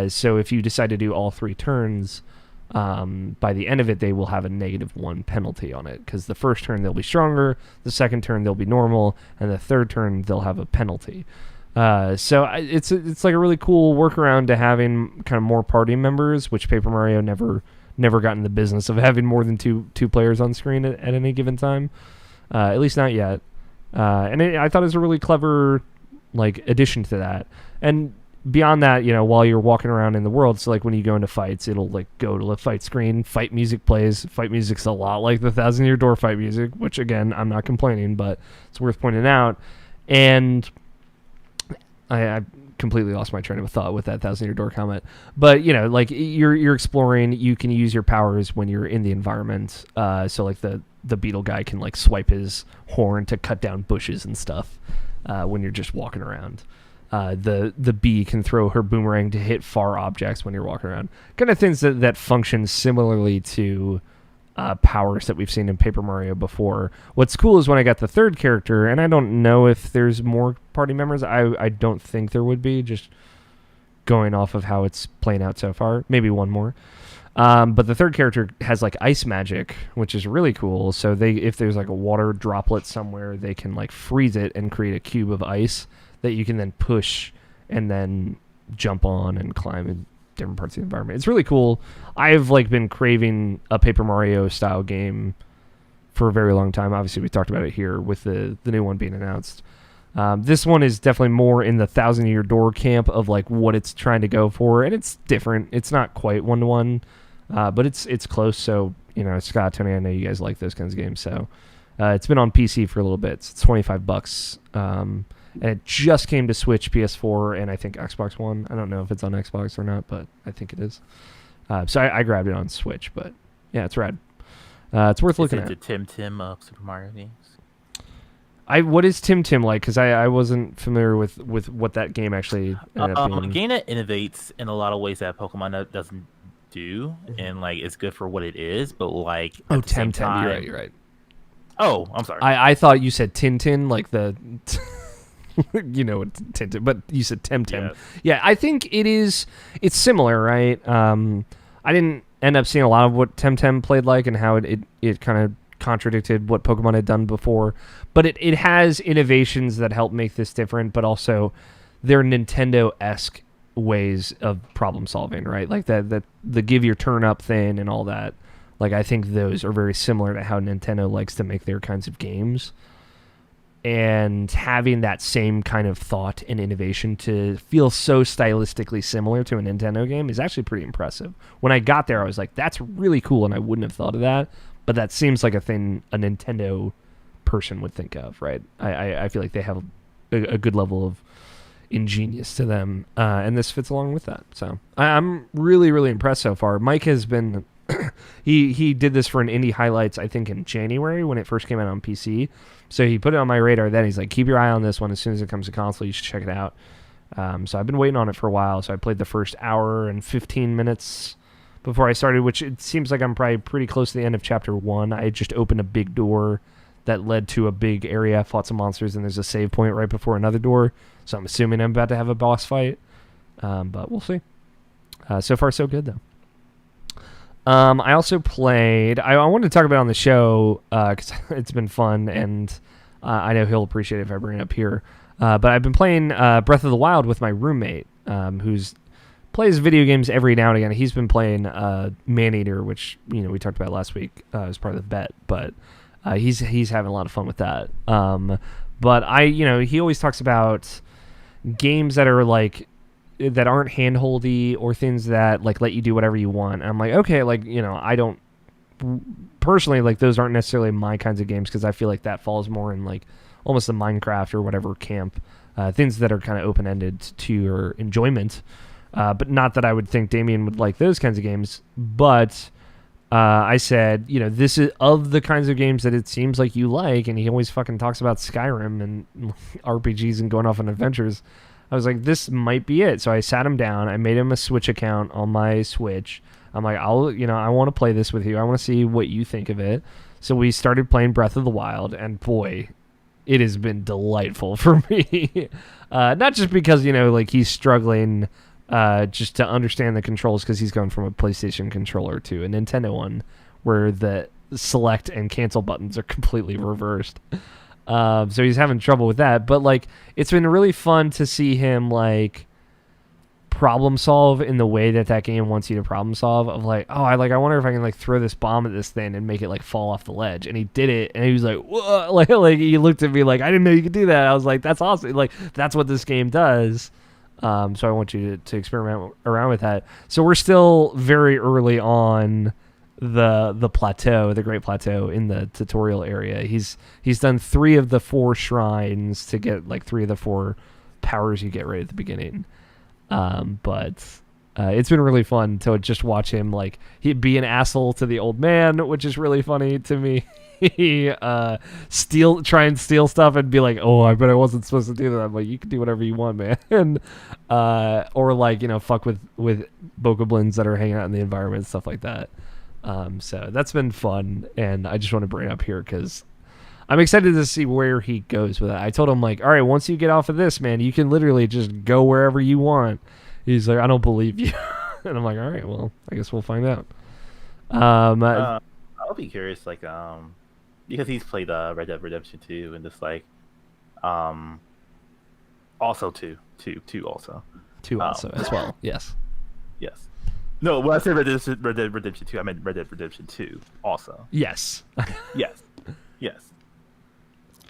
So if you decide to do all 3 turns, by the end of it, they will have a -1 penalty on it, because the first turn they'll be stronger, the second turn they'll be normal, and the third turn they'll have a penalty. So it's like a really cool workaround to having kind of more party members, which Paper Mario never got in the business of having more than two players on screen at any given time, at least not yet. And I thought it was a really clever like addition to that. And beyond that, while you're walking around in the world, so like when you go into fights, it'll like go to the fight screen, fight music plays. Fight music's a lot like the 1,000-Year Door fight music, which again, I'm not complaining, but it's worth pointing out. And I completely lost my train of thought with that 1,000-Year Door comment. But like you're exploring, you can use your powers when you're in the environment. So like the Beetle guy can like swipe his horn to cut down bushes and stuff when you're just walking around. The bee can throw her boomerang to hit far objects when you're walking around. Kind of things that function similarly to powers that we've seen in Paper Mario before. What's cool is when I got the third character, and I don't know if there's more party members. I don't think there would be, just going off of how it's playing out so far. Maybe one more. But the third character has like ice magic, which is really cool. So if there's like a water droplet somewhere, they can like freeze it and create a cube of ice that you can then push and then jump on and climb in different parts of the environment. It's really cool. I've like been craving a Paper Mario style game for a very long time. Obviously, we talked about it here with the new one being announced. This one is definitely more in the 1,000-Year Door camp of like what it's trying to go for, and it's different. It's not quite 1-to-1, but it's close. So Scott, Tony, I know you guys like those kinds of games. So it's been on PC for a little bit. It's $25. And it just came to Switch, PS4, and I think Xbox One. I don't know if it's on Xbox or not, but I think it is. So I grabbed it on Switch, but yeah, it's rad. It's worth looking at. The Tim of Super Mario games. What is Tim like? Because I wasn't familiar with what that game actually ended up being. A game that innovates in a lot of ways that Pokemon doesn't do, and like it's good for what it is, but like Tim. You're right. Oh, I'm sorry. I thought you said Tintin, like the. Tintin, but you said Tim. Yeah, I think it's similar, right? I didn't end up seeing a lot of what Temtem played like and how it kind of contradicted what Pokemon had done before. But it has innovations that help make this different, but also they're Nintendo-esque ways of problem solving, right? Like that the give your turn up thing and all that. Like, I think those are very similar to how Nintendo likes to make their kinds of games. And having that same kind of thought and innovation to feel so stylistically similar to a Nintendo game is actually pretty impressive. When I got there, I was like, that's really cool, and I wouldn't have thought of that. But that seems like a thing a Nintendo person would think of, right? I feel like they have a good level of ingenious to them, and this fits along with that. So I'm really, really impressed so far. Mike has been... he did this for an Indie Highlights, I think, in January when it first came out on PC. So he put it on my radar then. He's like, keep your eye on this one. As soon as it comes to console, you should check it out. So I've been waiting on it for a while. So I played the first hour and 15 minutes before I started, which it seems like I'm probably pretty close to the end of Chapter 1. I just opened a big door that led to a big area, fought some monsters, and there's a save point right before another door. So I'm assuming I'm about to have a boss fight. But we'll see. So far, so good, though. I also played... I wanted to talk about it on the show because it's been fun, and I know he'll appreciate it if I bring it up here. But I've been playing Breath of the Wild with my roommate, who's plays video games every now and again. He's been playing Maneater, which we talked about last week as part of the bet, but he's having a lot of fun with that. But he always talks about games that are like... that aren't handholdy or things that like let you do whatever you want. And I'm like, okay, I don't personally like those aren't necessarily my kinds of games because I feel like that falls more in like almost the Minecraft or whatever camp, things that are kind of open-ended to your enjoyment. But not that I would think Damien would like those kinds of games. But I said, this is of the kinds of games that it seems like you like, and he always fucking talks about Skyrim and RPGs and going off on adventures. I was like, this might be it. So I sat him down. I made him a Switch account on my Switch. I'm like, I want to play this with you. I want to see what you think of it. So we started playing Breath of the Wild, and boy, it has been delightful for me. Not just because, he's struggling just to understand the controls because he's going from a PlayStation controller to a Nintendo one where the select and cancel buttons are completely reversed. So he's having trouble with that, but it's been really fun to see him problem solve in the way that game wants you to problem solve. Of I wonder if I can throw this bomb at this thing and make it fall off the ledge. And he did it, and he was like, whoa! He looked at me like, I didn't know you could do that. I was like, that's awesome! That's what this game does. So I want you to experiment around with that. So we're still very early on the plateau, the Great Plateau in the tutorial area. He's done 3 of the 4 shrines to get 3 of the 4 powers you get right at the beginning. But it's been really fun to just watch him he'd be an asshole to the old man, which is really funny to me. He try and steal stuff and be like, oh, I bet I wasn't supposed to do that. I'm like, you can do whatever you want, man. And or fuck with bokoblins that are hanging out in the environment, stuff like that. So that's been fun, and I just want to bring it up here because I'm excited to see where he goes with it. I told him all right, once you get off of this, man, you can literally just go wherever you want. He's like, I don't believe you. And I'm like, all right, well, I guess we'll find out. I'll be curious, because he's played Red Dead Redemption 2 and just also 2 also. 2 also as well. Yes. Yes. No, when I said Red Dead Redemption 2, I meant Red Dead Redemption 2 also. Yes. Yes.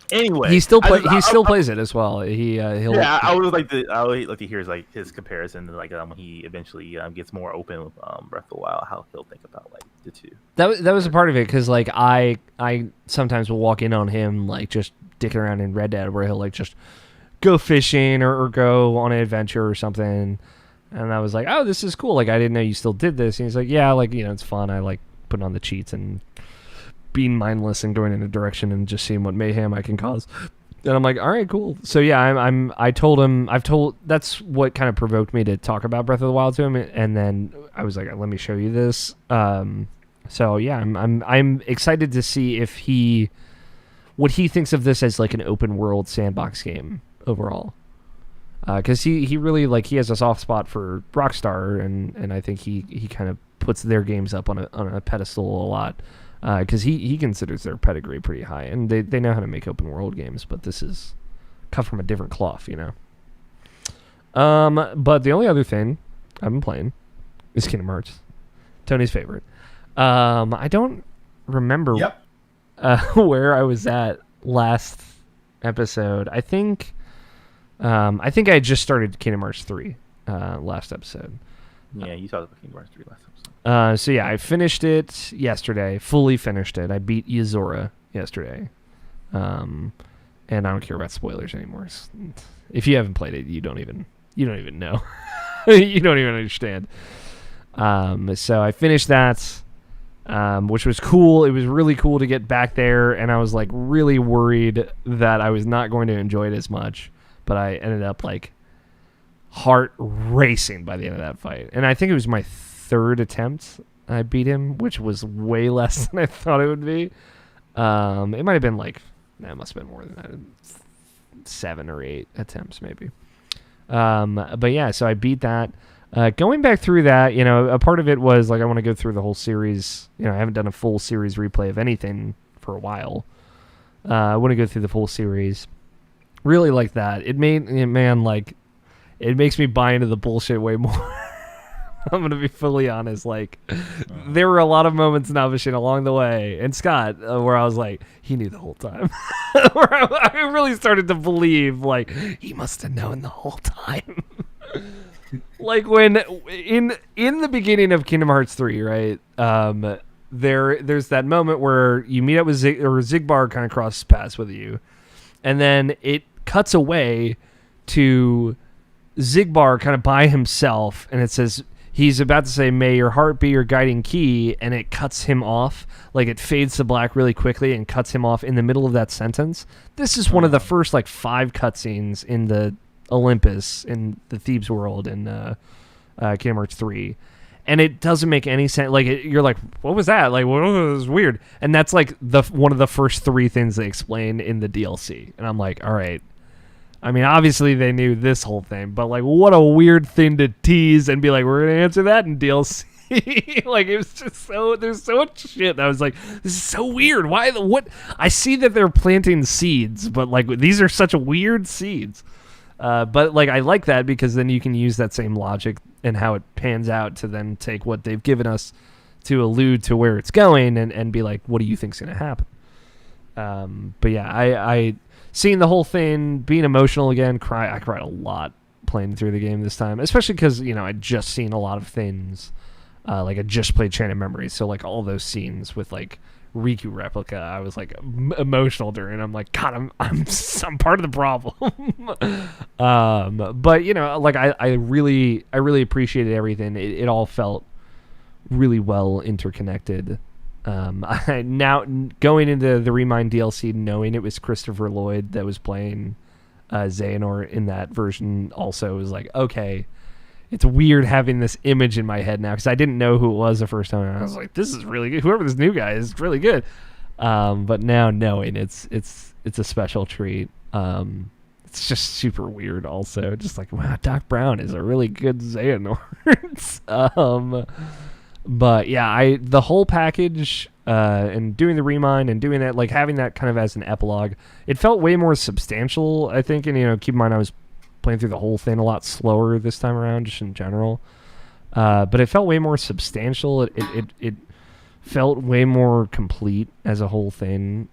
Anyway, he still plays it as well. He'll I would like to hear his comparison when he eventually gets more open with Breath of the Wild, how he'll think about the 2. That was a part of it because I sometimes will walk in on him just dicking around in Red Dead where he'll just go fishing or go on an adventure or something. And I was like, oh, this is cool. I didn't know you still did this. And he's like, yeah, it's fun. I like putting on the cheats and being mindless and going in a direction and just seeing what mayhem I can cause. And I'm like, all right, cool. So yeah, I told him, that's what kind of provoked me to talk about Breath of the Wild to him. And then I was like, let me show you this. So yeah, I'm excited to see what he thinks of this as an open world sandbox game overall. Because he really he has a soft spot for Rockstar, and I think he kind of puts their games up on a pedestal a lot because he considers their pedigree pretty high, and they know how to make open world games, but this is cut from a different cloth, But the only other thing I've been playing is Kingdom Hearts, Tony's favorite. I don't remember where I was at last episode. I think I had just started Kingdom Hearts 3 last episode. Yeah, you saw the Kingdom Hearts 3 last episode. So yeah, I finished it yesterday. Fully finished it. I beat Yuzora yesterday. And I don't care about spoilers anymore. If you haven't played it, you don't even know. You don't even understand. So I finished that, which was cool. It was really cool to get back there, and I was like really worried that I was not going to enjoy it as much, but I ended up like heart racing by the end of that fight. And I think it was my third attempt I beat him, which was way less than I thought it would be. It might have been like, it must have been more than that, 7 or 8 attempts maybe. But yeah, so I beat that. Going back through that, a part of it was like I want to go through the whole series. I haven't done a full series replay of anything for a while. I want to go through the full series. Really like that. It makes me buy into the bullshit way more. I'm going to be fully honest. Like, there were a lot of moments in Navashin along the way, and Scott, where I was like, he knew the whole time. Where I really started to believe, like, he must have known the whole time. Like, when, in the beginning of Kingdom Hearts 3, right, there's that moment where you meet up with Zigbar kind of crosses paths with you, and then it cuts away to Zigbar kind of by himself, and it says, he's about to say, "May your heart be your guiding key," and it cuts him off. Like, it fades to black really quickly and cuts him off in the middle of that sentence. This is one of the first, 5 cutscenes in the Olympus, in the Thebes world, in Kingdom Hearts 3. And it doesn't make any sense. Like, you're like, what was that? Like, what was weird? And that's, one of the first 3 things they explain in the DLC. And I'm like, all right. I mean, obviously they knew this whole thing, but what a weird thing to tease and be like, we're going to answer that in DLC. It was just there's so much shit. I was like, this is so weird. Why? What? I see that they're planting seeds, but these are such weird seeds. But I like that because then you can use that same logic and how it pans out to then take what they've given us to allude to where it's going and be like, what do you think's going to happen? But yeah, I seeing the whole thing, being emotional again, I cried a lot playing through the game this time, especially because, I'd just seen a lot of things. I just played Chain of Memories, so all those scenes with Riku replica, I was emotional during. I'm like, God, I'm part of the problem. But I really appreciated everything. It all felt really well interconnected. Now going into the Remind DLC, knowing it was Christopher Lloyd that was playing Xehanort in that version, also was like, okay, it's weird having this image in my head now because I didn't know who it was the first time. And I was like, this is really good. Whoever this new guy is really good. But now knowing it's a special treat. It's just super weird. Also, just wow, Doc Brown is a really good Xehanort. But yeah, the whole package and doing the Remind and doing that, having that kind of as an epilogue, it felt way more substantial, I think. And keep in mind, I was playing through the whole thing a lot slower this time around, just in general. But it felt way more substantial. It felt way more complete as a whole thing.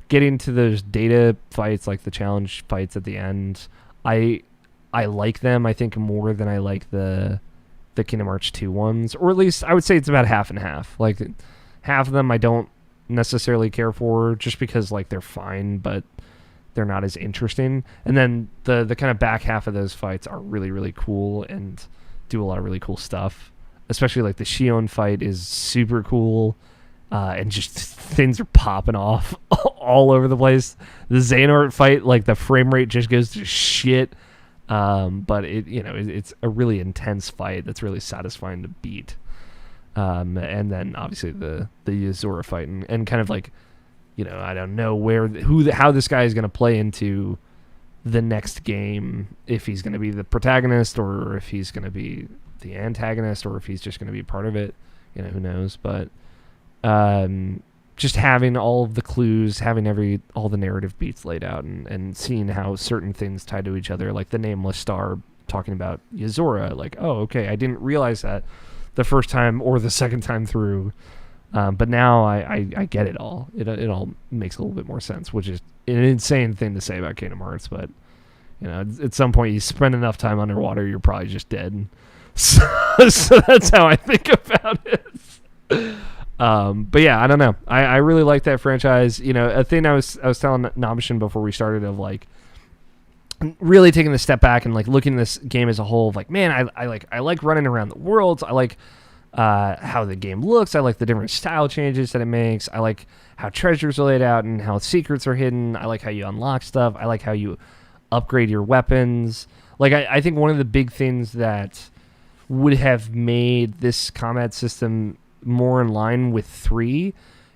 Getting to those data fights, the challenge fights at the end, I like them, I think, more than I like the Kingdom Hearts 2 ones, or at least I would say it's about half and half. Half of them I don't necessarily care for, just because they're fine, but they're not as interesting. And then the kind of back half of those fights are really, really cool and do a lot of really cool stuff. Especially the Shion fight is super cool, and just things are popping off all over the place. The Xehanort fight, the frame rate just goes to shit. But it's a really intense fight that's really satisfying to beat. And then obviously the Yuzora fight and kind of I don't know how this guy is going to play into the next game, if he's going to be the protagonist or if he's going to be the antagonist or if he's just going to be part of it. who knows? But just having all of the clues, having all the narrative beats laid out, and seeing how certain things tie to each other, like the Nameless Star talking about Yuzora, like, oh, okay, I didn't realize that the first time or the second time through, but now I get it all. It all makes a little bit more sense, which is an insane thing to say about Kingdom Hearts, but at some point you spend enough time underwater, you're probably just dead. So that's how I think about it. But yeah, I don't know. I really like that franchise. A thing I was telling Nabishin before we started, of like really taking the step back and like looking at this game as a whole, of like, man, I like running around the worlds. I like how the game looks. I like the different style changes that it makes. I like how treasures are laid out and how secrets are hidden. I like how you unlock stuff. I like how you upgrade your weapons. Like, I think one of the big things that would have made this combat system more in line with 3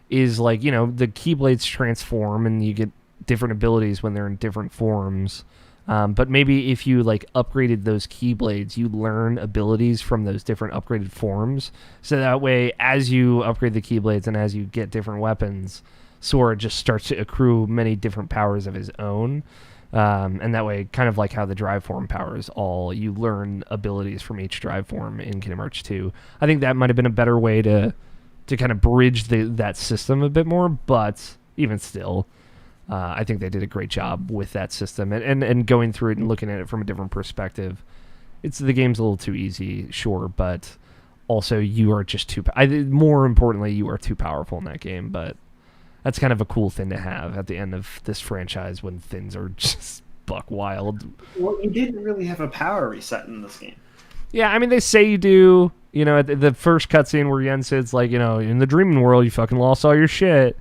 is like, the Keyblades transform and you get different abilities when they're in different forms. But maybe if you like upgraded those Keyblades, you learn abilities from those different upgraded forms. So that way, as you upgrade the Keyblades and as you get different weapons, Sora just starts to accrue many different powers of his own. And that way, kind of like how the drive form powers you learn abilities from each drive form in Kingdom Hearts 2. I think that might have been a better way to kind of bridge that system a bit more, but even still, I think they did a great job with that system and going through it and looking at it from a different perspective. The game's a little too easy, sure, but also you are just more importantly, you are too powerful in that game, but that's kind of a cool thing to have at the end of this franchise when things are just buck wild. Well, you didn't really have a power reset in this game. Yeah, I mean, they say you do. At the first cutscene where Yensid's like, in the dreaming world, you fucking lost all your shit.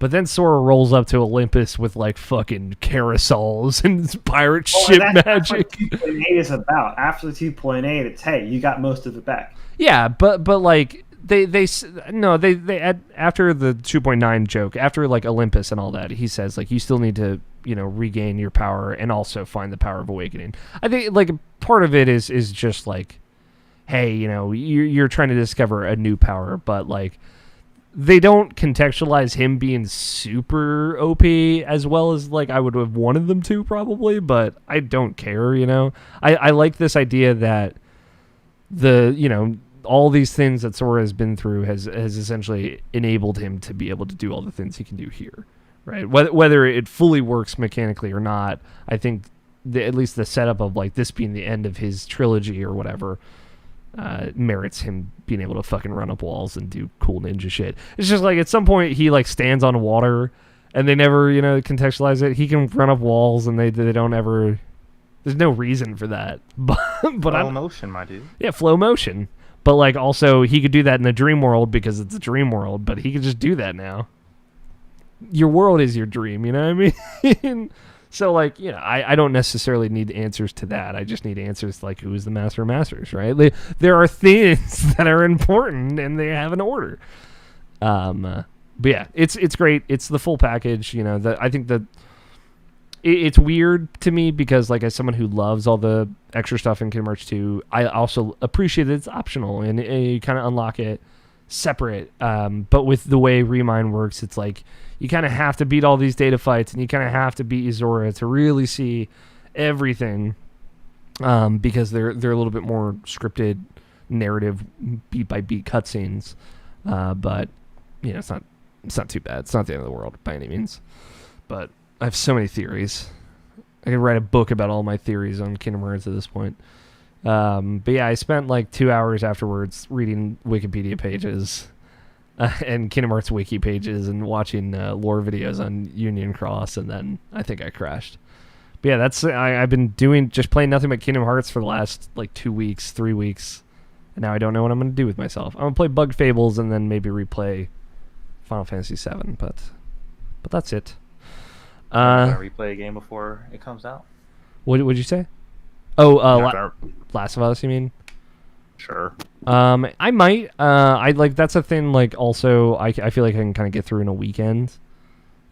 But then Sora rolls up to Olympus with like fucking carousels and pirate ship magic. That's what 2.8 is about. After 2.8, it's, hey, you got most of it back. Yeah, but like they after the 2.9 joke, after like Olympus and all that, he says like you still need to regain your power and also find the power of awakening. I think like part of it is just like, hey, you're trying to discover a new power, but like they don't contextualize him being super OP as well as like I would have wanted them to probably, but I don't care. I like this idea that all these things that Sora has been through has essentially enabled him to be able to do all the things he can do here, right? Whether it fully works mechanically or not, I think at least the setup of like this being the end of his trilogy or whatever merits him being able to fucking run up walls and do cool ninja shit. It's just like at some point he like stands on water and they never contextualize it. He can run up walls and they don't ever. There's no reason for that, but flow motion, my dude. Yeah, flow motion. But like also he could do that in the dream world because it's a dream world, but he could just do that now. Your world is your dream, you know what I mean? So like, I don't necessarily need answers to that. I just need answers like who is the master of masters, right? There are things that are important and they have an order. But yeah, it's great. It's the full package, I think that it's weird to me because like as someone who loves all the extra stuff in Kingdom Hearts 2, I also appreciate that it's optional and you kind of unlock it separate. But with the way Remind works, it's like you kind of have to beat all these data fights and you kind of have to beat Yuzora to really see everything because they're a little bit more scripted narrative beat by beat cutscenes. But it's not too bad. It's not the end of the world by any means. But I have so many theories. I could write a book about all my theories on Kingdom Hearts at this point. But yeah, I spent like 2 hours afterwards reading Wikipedia pages and Kingdom Hearts wiki pages and watching lore videos on Union Cross, and then I think I crashed. But yeah, I've been playing nothing but Kingdom Hearts for the last like 2 weeks, 3 weeks, and now I don't know what I'm going to do with myself. I'm going to play Bug Fables and then maybe replay Final Fantasy VII, but that's it. Replay a game before it comes out. What'd you say? Oh, Last of Us, you mean? Sure. I might. I like that's a thing. Like, also, I feel like I can kind of get through in a weekend.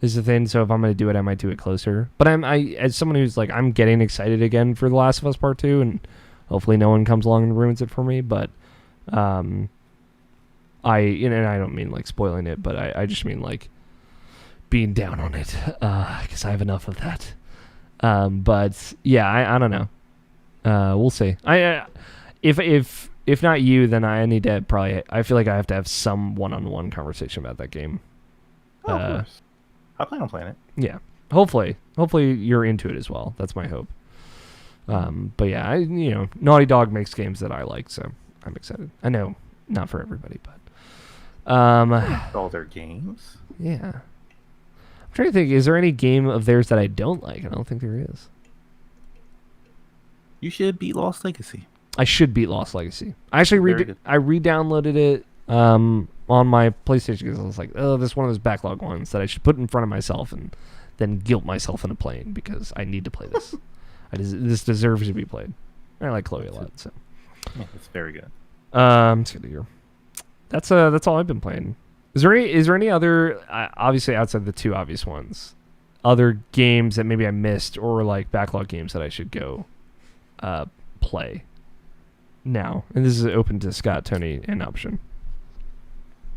Is the thing. So if I'm gonna do it, I might do it closer. But as someone who's like, I'm getting excited again for The Last of Us Part 2, and hopefully no one comes along and ruins it for me. But, and I don't mean like spoiling it, but I just mean like being down on it, because I have enough of that. But yeah, I don't know. We'll see. If not you, then I need to I feel like I have to have some one-on-one conversation about that game. Oh, of course. I plan on playing it. Yeah. Hopefully you're into it as well. That's my hope. But yeah, Naughty Dog makes games that I like, so I'm excited. I know, not for everybody, but all their games. Yeah. I'm trying to think. Is there any game of theirs that I don't like? I don't think there is. You should beat Lost Legacy. I should beat Lost Legacy. I actually I re-downloaded it on my PlayStation because I was like, oh, this is one of those backlog ones that I should put in front of myself and then guilt myself into playing because I need to play this. This deserves to be played. I like Chloe a lot, so yeah, it's very good. It's good to hear. That's all I've been playing. Is there any other, obviously outside the two obvious ones, other games that maybe I missed or like backlog games that I should go play now? And this is open to Scott, Tony, and Option.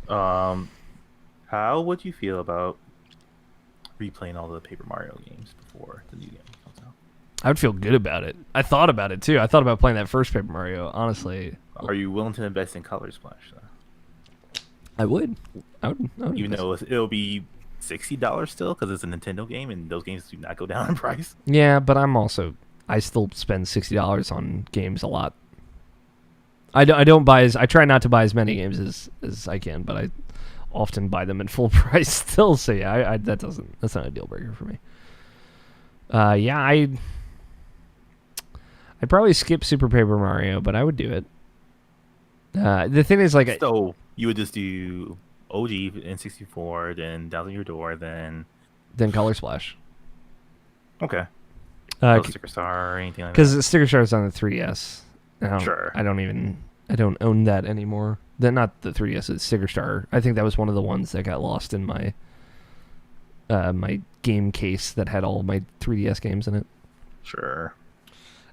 How would you feel about replaying all the Paper Mario games before the new game comes out? I would feel good about it. I thought about it too. I thought about playing that first Paper Mario, honestly. Are you willing to invest in Color Splash though? I would. Even though it'll be $60 still because it's a Nintendo game and those games do not go down in price. Yeah, but I still spend $60 on games a lot. I try not to buy as many games as I can, but I often buy them at full price still. So yeah, that's not a deal breaker for me. Yeah, I'd probably skip Super Paper Mario, but I would do it. The thing is, like, so you would just do OG in 64, then Down Your Door, then Color Splash. Okay. No Sticker Star or anything like that. Because Sticker Star is on the 3DS. Sure. I don't own that anymore. Not the 3DS, it's Sticker Star. I think that was one of the ones that got lost in my my game case that had all my 3DS games in it. Sure.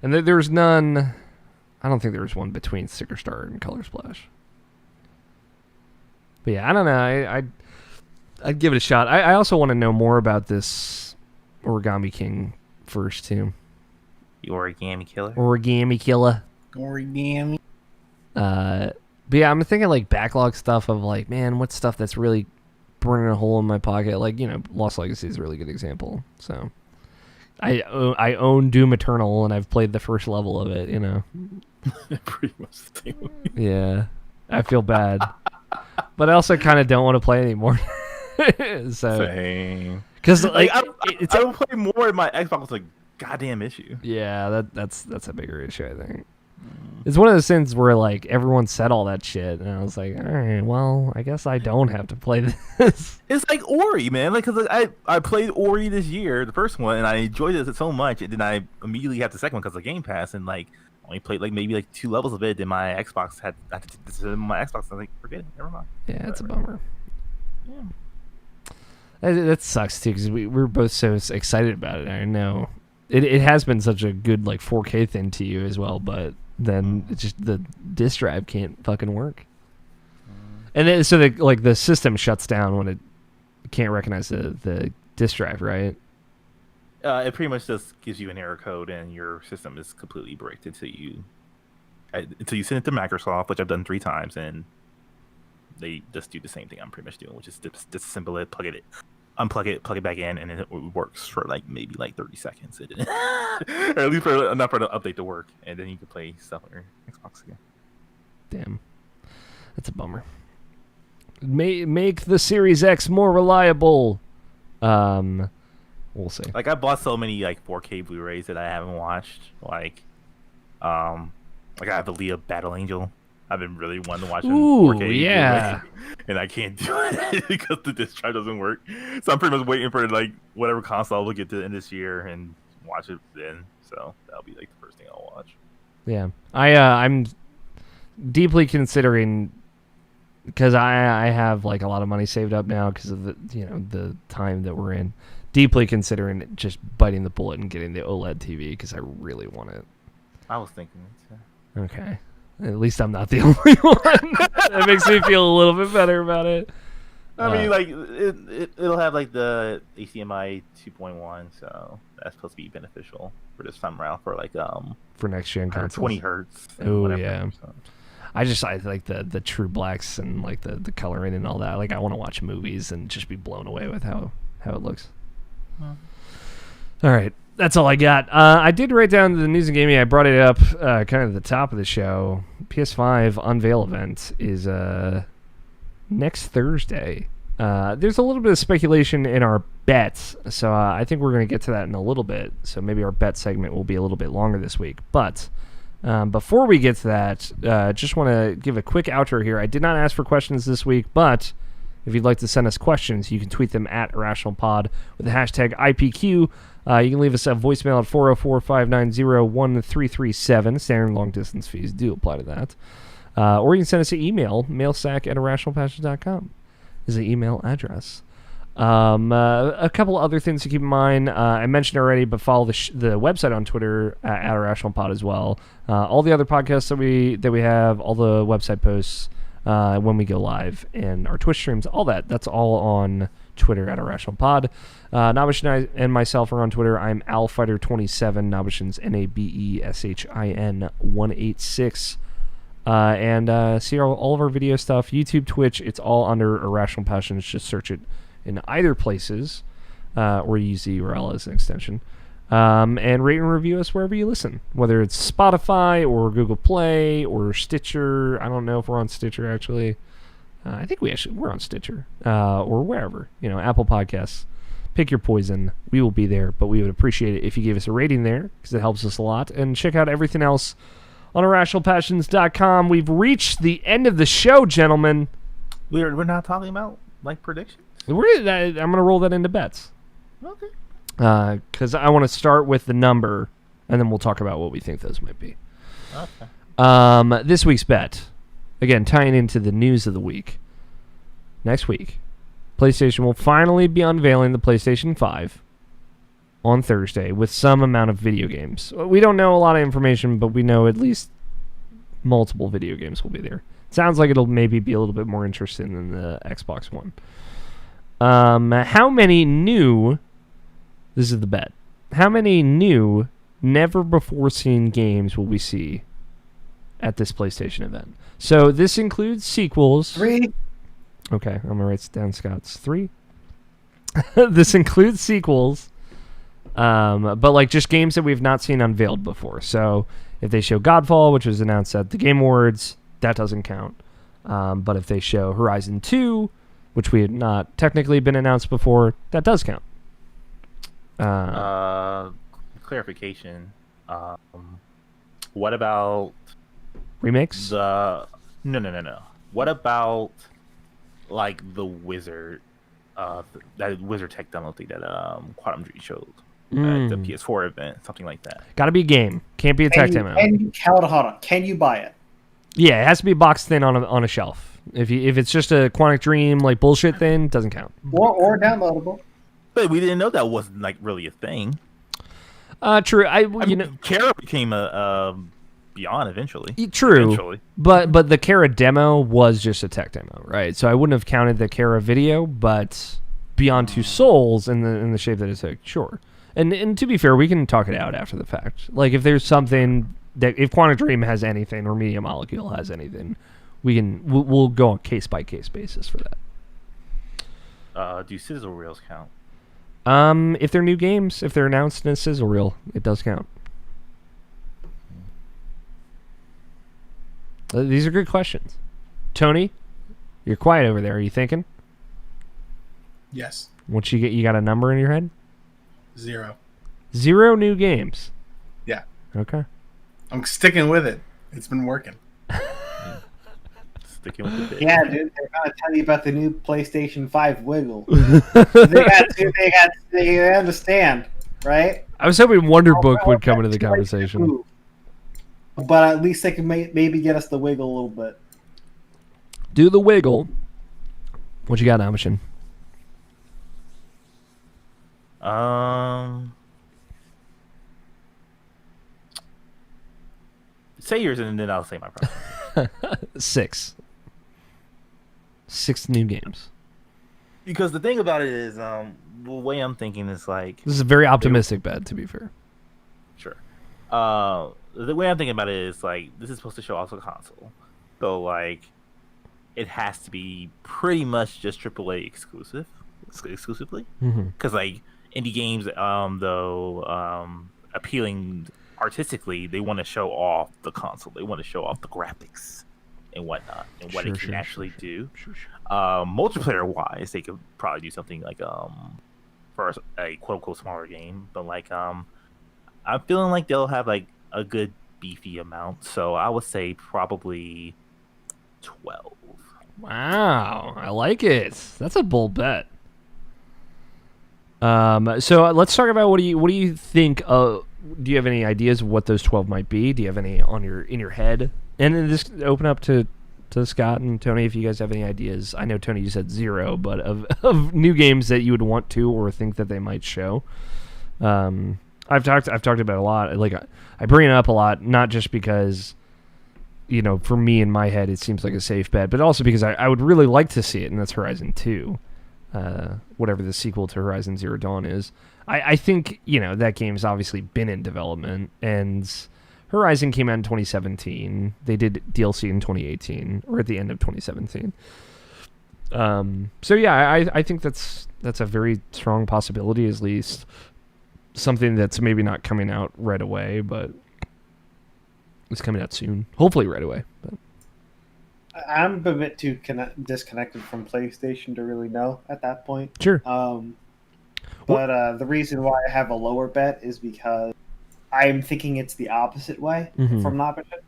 And there was none. I don't think there was one between Sticker Star and Color Splash. But yeah, I don't know. I'd give it a shot. I also want to know more about this Origami King first too. The Origami Killer. Origami Killer. Origami. But yeah, I'm thinking like backlog stuff of like, man, what's stuff that's really burning a hole in my pocket? Like, Lost Legacy is a really good example. So I own Doom Eternal and I've played the first level of it. Pretty much the same. Yeah, I feel bad, but I also kind of don't want to play anymore. Same. Because I would play more in my Xbox. It's like goddamn issue. Yeah, that's a bigger issue, I think. It's one of those things where like everyone said all that shit, and I was like, all right, well, I guess I don't have to play this. It's like Ori, man. Like, cause I played Ori this year, the first one, and I enjoyed it so much, and then I immediately had the second one because of Game Pass, and like only played like maybe like 2 levels of it. Then my Xbox had my Xbox. I was like, forget it, never mind. Yeah, it's a bummer. Yeah, that sucks too because we're both so excited about it. I know it has been such a good like 4K thing to you as well, but then it's just the disk drive can't fucking work. And then, so the system shuts down when it can't recognize the disk drive, right? It pretty much just gives you an error code, and your system is completely bricked until you send it to Microsoft, which I've done 3 times, and they just do the same thing I'm pretty much doing, which is disassemble it, unplug it, plug it back in, and it works for like maybe like 30 seconds. Or at least enough for the update to work, and then you can play stuff on your Xbox again. Damn, that's a bummer. Make the Series X more reliable. We'll see. Like I bought so many like 4K Blu-rays that I haven't watched. Like I have the Leah Battle Angel. I've been really wanting to watch it in 4K. Yeah. And I can't do it because the disc drive doesn't work. So I'm pretty much waiting for like whatever console will get to the end this year and watch it then. So that'll be like the first thing I'll watch. Yeah. I'm deeply considering, because I have like a lot of money saved up now because of the time that we're in. Deeply considering just biting the bullet and getting the OLED TV because I really want it. I was thinking it. Okay. At least I'm not the only one. That makes me feel a little bit better about it. I mean, like it'll have like the HDMI 2.1, so that's supposed to be beneficial for this time around for like for next gen consoles. 20 hertz. Oh yeah. So. I like the true blacks and like the coloring and all that. Like I want to watch movies and just be blown away with how it looks. All right, that's all I got. I did write down the news and gaming. I brought it up kind of at the top of the show. PS5 unveil event is next Thursday. There's a little bit of speculation in our bets, so I think we're going to get to that in a little bit. So maybe our bet segment will be a little bit longer this week. But before we get to that, just want to give a quick outro here. I did not ask for questions this week, but if you'd like to send us questions, you can tweet them at IrrationalPod with the hashtag IPQ. You can leave us a voicemail at 404-590-1337. Standard long-distance fees do apply to that. Or you can send us an email, mailsack at irrationalpassions.com is the email address. A couple other things to keep in mind. I mentioned already, but follow the website on Twitter at IrrationalPod as well. All the other podcasts that we have, all the website posts when we go live, and our Twitch streams, all that's all on Twitter at IrrationalPod. Nabishin and myself are on Twitter. I'm AlFighter27. Nabishin's NABESHIN 186. And see all of our video stuff, YouTube, Twitch. It's all under Irrational Passions. Just search it in either places, or use the URL as an extension. And rate and review us wherever you listen, whether it's Spotify or Google Play or Stitcher. I don't know if we're on Stitcher actually. I think we're on Stitcher, or wherever, Apple Podcasts. Pick your poison. We will be there, but we would appreciate it if you gave us a rating there because it helps us a lot. And check out everything else on irrationalpassions.com. We've reached the end of the show, gentlemen. We're not talking about like predictions. I'm going to roll that into bets. Okay. Because I want to start with the number, and then we'll talk about what we think those might be. Okay. This week's bet, again, tying into the news of the week. Next week, PlayStation will finally be unveiling the PlayStation 5 on Thursday with some amount of video games. We don't know a lot of information, but we know at least multiple video games will be there. Sounds like it'll maybe be a little bit more interesting than the Xbox One. How many new... This is the bet. How many new, never-before-seen games will we see at this PlayStation event? So this includes sequels. 3. Okay, I'm going to write down Scott's 3. This includes sequels, but like just games that we've not seen unveiled before. So if they show Godfall, which was announced at the Game Awards, that doesn't count. But if they show Horizon 2, which we had not technically been announced before, that does count. Clarification. What about remakes? No. What about like the Wizard, that Wizard Tech demo thing that Quantum Dream showed at the PS4 event, something like that? Got to be a game. Can't be a tech demo. Hold on. Can you buy it? Yeah, it has to be boxed in on a shelf. If it's just a Quantum Dream like bullshit thing, doesn't count. Or downloadable. But we didn't know that wasn't like really a thing. True. Kara became a Beyond eventually. True. Eventually. But the Kara demo was just a tech demo, right? So I wouldn't have counted the Kara video, but Beyond Two Souls in the shape that it took, sure. And to be fair, we can talk it out after the fact. Like if there's something that if Quantum Dream has anything or Media Molecule has anything, we'll go on case by case basis for that. Do sizzle reels count? If they're new games, if they're announced in a sizzle reel, it does count. These are good questions. Tony, you're quiet over there. Are you thinking? Yes. Once you got a number in your head? 0. 0 new games. Yeah. Okay. I'm sticking with it. It's been working. Sticking with the bit. Yeah, dude, they're gonna tell you about the new PlayStation 5 Wiggle. they understand, right? I was hoping Wonder Book would come into the conversation. But at least they can maybe get us the wiggle a little bit. Do the wiggle. What you got, Amishin? Say yours and then I'll say my problem. Six new games. Because the thing about it is, the way I'm thinking is like... This is a very optimistic bet, to be fair. Sure. The way I'm thinking about it is like, this is supposed to show off the console. So like, it has to be pretty much just AAA exclusively. Because like, indie games, though, appealing artistically, they want to show off the console. They want to show off the graphics and whatnot, and what it can actually do. Multiplayer wise, they could probably do something like for a quote unquote smaller game, but like I'm feeling like they'll have like a good beefy amount, so I would say probably 12. Wow, I like it. That's a bold bet. So let's talk about what do you think? Do you have any ideas of what those 12 might be? Do you have any in your head? And then just open up to Scott and Tony if you guys have any ideas. I know Tony, you said 0, but of new games that you would want to or think that they might show. I've talked about it a lot. Like I bring it up a lot, not just because, you know, for me in my head it seems like a safe bet, but also because I would really like to see it, and that's Horizon 2. Whatever the sequel to Horizon Zero Dawn is. I think, you know, that game's obviously been in development, and Horizon came out in 2017. They did DLC in 2018, or at the end of 2017. So yeah, I think that's a very strong possibility, at least something that's maybe not coming out right away, but it's coming out soon. Hopefully right away. But I'm a bit too disconnected from PlayStation to really know at that point. Sure. But the reason why I have a lower bet is because I'm thinking it's the opposite way from Novition.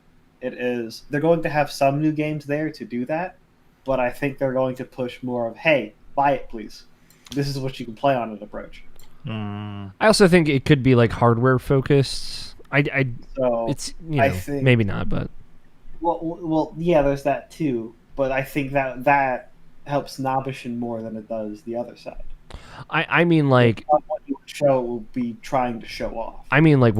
It is, they're going to have some new games there to do that, but I think they're going to push more of, hey, buy it, please. This is what you can play on an approach. I also think it could be like hardware focused. So it's, you know, maybe not, but well, yeah, there's that too. But I think that helps Novition more than it does the other side. I mean, like, what you show will be trying to show off. I mean, like,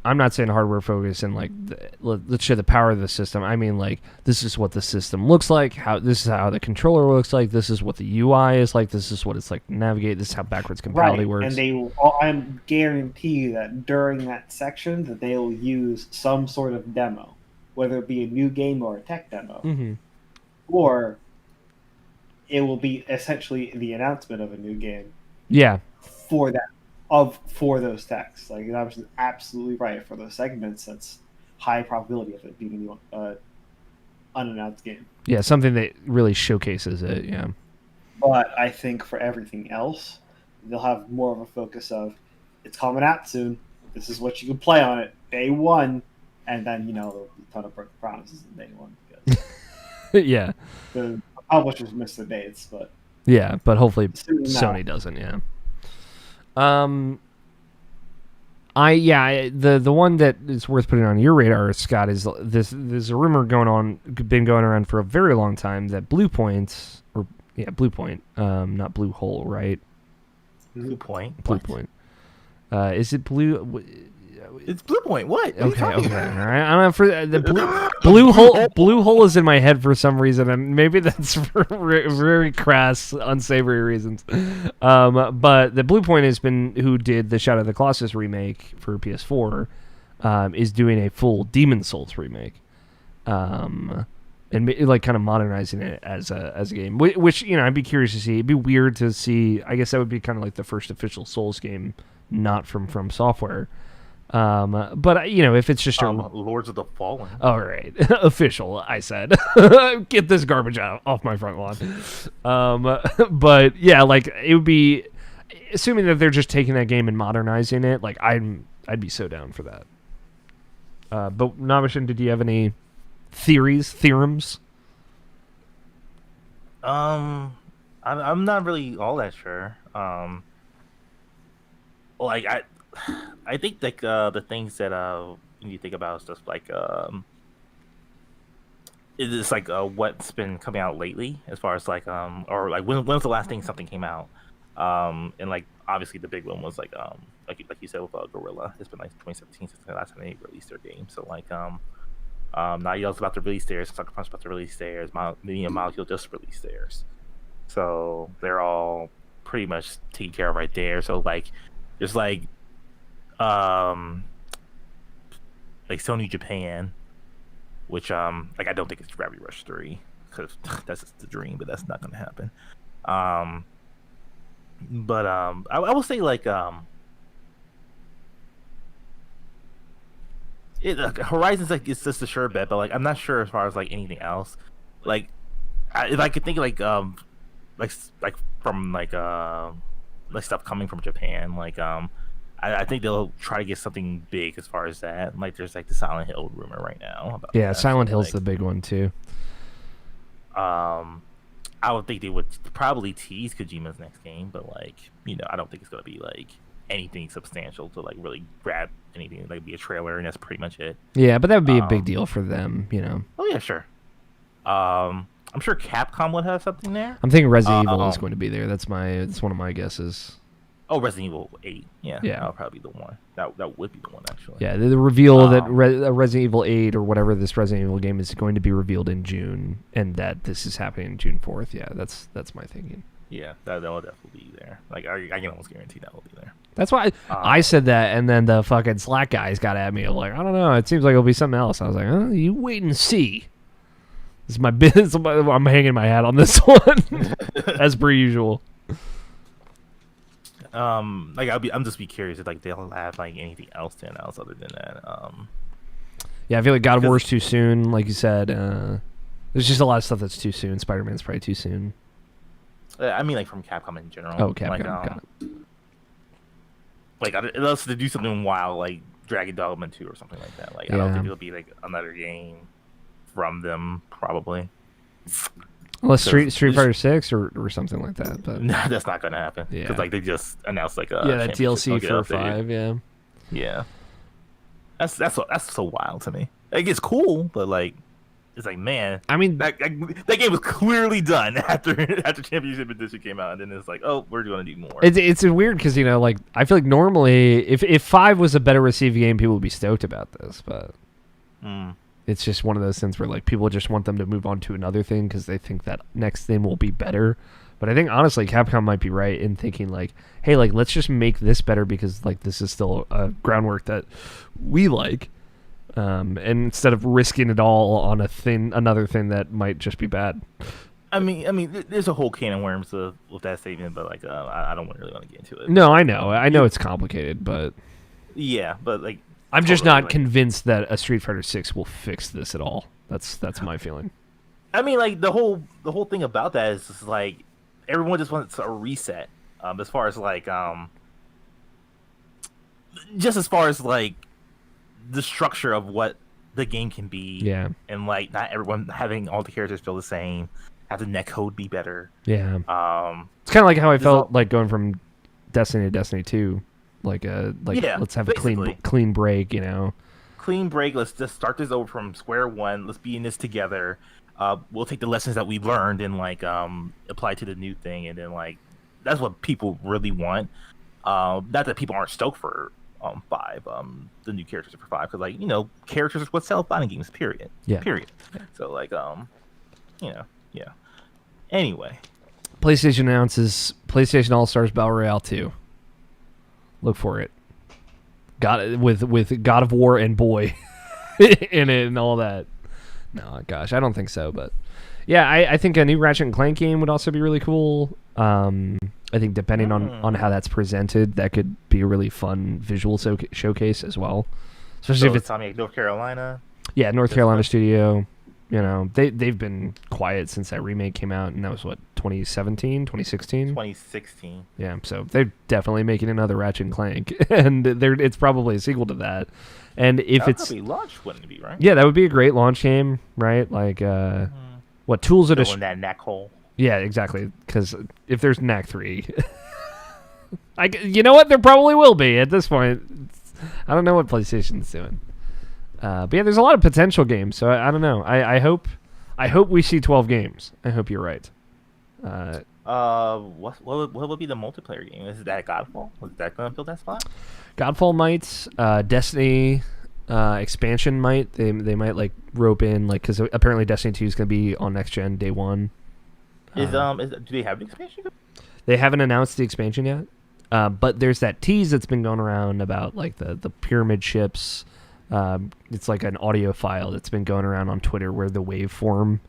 I'm not saying hardware focus and like let's show the power of the system. I mean, like, this is what the system looks like. This is how the controller looks like. This is what the UI is like. This is what it's like to navigate. This is how backwards compatibility works. And I'm guarantee that during that section that they will use some sort of demo, whether it be a new game or a tech demo, or it will be essentially the announcement of a new game. Yeah. For those techs, like, I was absolutely right. For those segments, that's high probability of it being an unannounced game. Yeah, something that really showcases it. Yeah. But I think for everything else, they'll have more of a focus of, it's coming out soon. This is what you can play on it day one, and then, you know, there'll be a ton of broken promises in day one. Yeah. The publishers miss the dates, but but hopefully Sony doesn't. Yeah. The one that is worth putting on your radar, Scott, is this. There's a rumor been going around for a very long time that Blue Point, not Blue Hole, right? Blue Point. Is it Blue? It's Blue Point. What? Okay. All right. I don't know, for the Blue Hole. Blue Hole is in my head for some reason, and maybe that's for very crass, unsavory reasons. But the Blue Point has been who did the Shadow of the Colossus remake for PS4, is doing a full Demon Souls remake, and like kind of modernizing it as a game. Which, you know, I'd be curious to see. It'd be weird to see. I guess that would be kind of like the first official Souls game, not from Software. But, you know, if it's just Lords of the Fallen. All right. Official, I said. Get this garbage off my front lawn. But yeah, like, it would be, assuming that they're just taking that game and modernizing it, like, I'd be so down for that. But Novition, did you have any theorems? I'm not really all that sure. I think like the things that you think about is just like it's like what's been coming out lately, as far as like or like when was the last thing something came out, and like obviously the big one was like you said with Gorilla. It's been like 2017 since the last time they released their game. So like Naughty Dog's about to release theirs. Sucker Punch's about to release theirs. Media Molecule just released theirs. So they're all pretty much taken care of right there. So like, there's like Sony Japan, which like I don't think it's Gravity Rush 3 because that's just the dream, but that's not gonna happen. But I will say like Horizon's like it's just a sure bet, but like I'm not sure as far as like anything else. Like if I could think like from like stuff coming from Japan, like I think they'll try to get something big as far as that. Like there's like the Silent Hill rumor right now about yeah, that. Silent So, Hill's like, the big one too. I would think they would probably tease Kojima's next game, but like I don't think it's gonna be like anything substantial to like really grab anything. Like be a trailer and that's pretty much it. Yeah, but that would be a big deal for them, Oh yeah, sure. I'm sure Capcom would have something there. I'm thinking Resident Evil is going to be there. That's one of my guesses. Oh, Resident Evil 8. Yeah, Yeah. that'll probably be the one. That would be the one actually. Yeah, the reveal that Resident Evil 8 or whatever this Resident Evil game is going to be revealed in June, and that this is happening June 4th. Yeah, that's my thinking. Yeah, that will definitely be there. Like I can almost guarantee that will be there. That's why I said that, and then the fucking Slack guys got at me. I'm like, I don't know. It seems like it'll be something else. I was like, you wait and see. This is my business. I'm hanging my hat on this one, as per usual. Like I'm just be curious if like they'll have like anything else to announce other than that. Yeah, I feel like God of War's too soon. Like you said, there's just a lot of stuff that's too soon. Spider-Man's probably too soon. I mean, like from Capcom in general. Oh, Capcom. Like, got it. Like unless they do something wild, like Dragon Dogma 2 or something like that. Like I don't think it'll be like another game from them, probably. Unless Street Fighter 6 or something like that. But no, that's not gonna happen. Yeah. Because like they just announced like that DLC for 5. Yeah. Yeah. That's so wild to me. Like it's cool, but like it's like man. I mean, that game was clearly done after Championship Edition came out, and then it's like, oh, we're going to do more. It's weird because like I feel like normally if 5 was a better received game, people would be stoked about this, but it's just one of those things where like people just want them to move on to another thing because they think that next thing will be better. But I think honestly, Capcom might be right in thinking like, hey, like let's just make this better because like this is still a groundwork that we like. And instead of risking it all on another thing that might just be bad. I mean, there's a whole can of worms with that statement, but like, I don't really want to get into it. No, I know it's complicated, but yeah, but like, I'm just not convinced that a Street Fighter 6 will fix this at all. That's my feeling. I mean, like the whole thing about that is just like everyone just wants a reset. As far as like, just as far as like. The structure of what the game can be, and like not everyone having all the characters feel the same, have the netcode be better. Yeah, it's kind of like how I felt like going from Destiny to Destiny 2, let's have basically. a clean break, Clean break. Let's just start this over from square one. Let's be in this together. We'll take the lessons that we learned and like apply to the new thing, and then like that's what people really want. Not that people aren't stoked for. 5 the new characters for 5 because like characters are what sell fighting games period. So like anyway, PlayStation announces PlayStation All-Stars Battle Royale 2. Look for it. With God of War and Boy in it and all that. No, gosh, I don't think so, but yeah, I think a new Ratchet and Clank game would also be really cool. I think depending on how that's presented, that could be a really fun visual showcase as well. Especially if it's North Carolina. Yeah, North Carolina studio. They've been quiet since that remake came out, and that was what 2017, 2016. 2016. Yeah, so they're definitely making another Ratchet and Clank, and it's probably a sequel to that. And if that it's would be launched, wouldn't it be right? Yeah, that would be a great launch game, right? Like what tools are in that knack hole. Yeah, exactly. Because if there's Knack 3, you know what? There probably will be at this point. I don't know what PlayStation's doing. But yeah, there's a lot of potential games. So I don't know. I hope we see 12 games. I hope you're right. What would be the multiplayer game? Is that Godfall? Was that going to fill that spot? Godfall might. Destiny expansion might. They might like rope in like because apparently Destiny 2 is going to be on next gen day one. Do they have an expansion? They haven't announced the expansion yet, but there's that tease that's been going around about like the pyramid ships. It's like an audio file that's been going around on Twitter where the waveform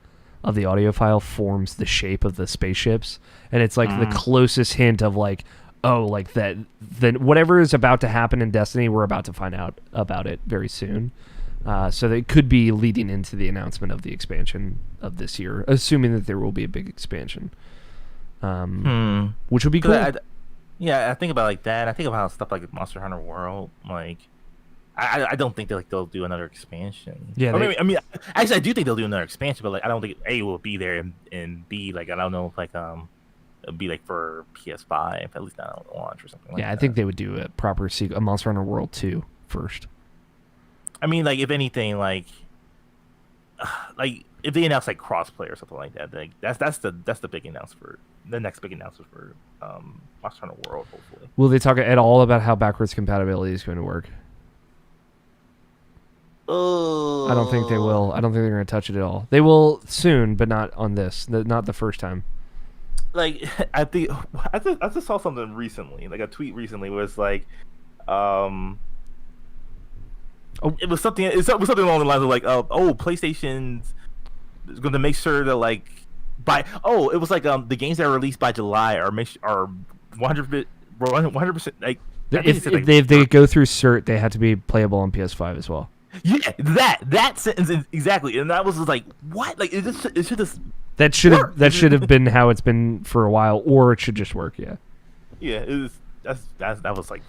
of the audio file forms the shape of the spaceships, and it's like the closest hint of like, oh, like that whatever is about to happen in Destiny, we're about to find out about it very soon. So they could be leading into the announcement of the expansion of this year, assuming that there will be a big expansion, which would be cool. I think about like that. I think about stuff like Monster Hunter World. Like, I don't think they'll do another expansion. Yeah, I mean, actually, I do think they'll do another expansion, but like, I don't think A will be there, and B, like, I don't know if like it'll be like for PS5, at least not on launch or something. Yeah, I think they would do a proper a Monster Hunter World 2 first. I mean, like, if anything, like if they announce like crossplay or something like that, like that's the big announcement for the next big announcement for Monster Hunter World. Hopefully, will they talk at all about how backwards compatibility is going to work? I don't think they will. I don't think they're going to touch it at all. They will soon, but not on this. Not the first time. Like, I just saw something recently, like a tweet recently was like, it was something along the lines of like, PlayStation's going to make sure that like it was like the games that are released by July are 100% like if they go through cert, they have to be playable on PS5 as well. Yeah, that sentence exactly, and that was just like, what? Like, it should have. That should have been how it's been for a while, or it should just work. Yeah. Yeah, it was. That was like,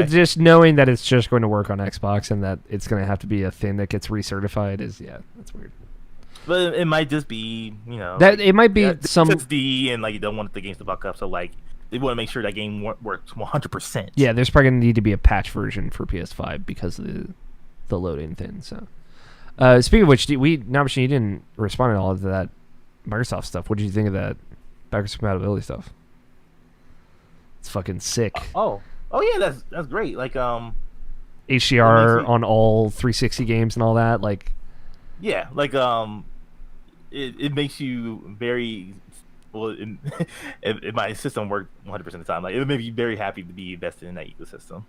Just knowing that it's just going to work on Xbox and that it's going to have to be a thing that gets recertified that's weird. But it might just be, that it might be some SSD, and like you don't want the games to buck up, so like they want to make sure that game works 100%. Yeah, there's probably going to need to be a patch version for PS5 because of the loading thing. So, speaking of which, Nabashin, you didn't respond at all to that Microsoft stuff. What did you think of that backwards compatibility stuff? It's fucking sick. Oh yeah, that's great. Like HDR on all 360 games and all that. Like, yeah, like it makes you very well. If my system worked 100% of the time, like it would make me very happy to be invested in that ecosystem.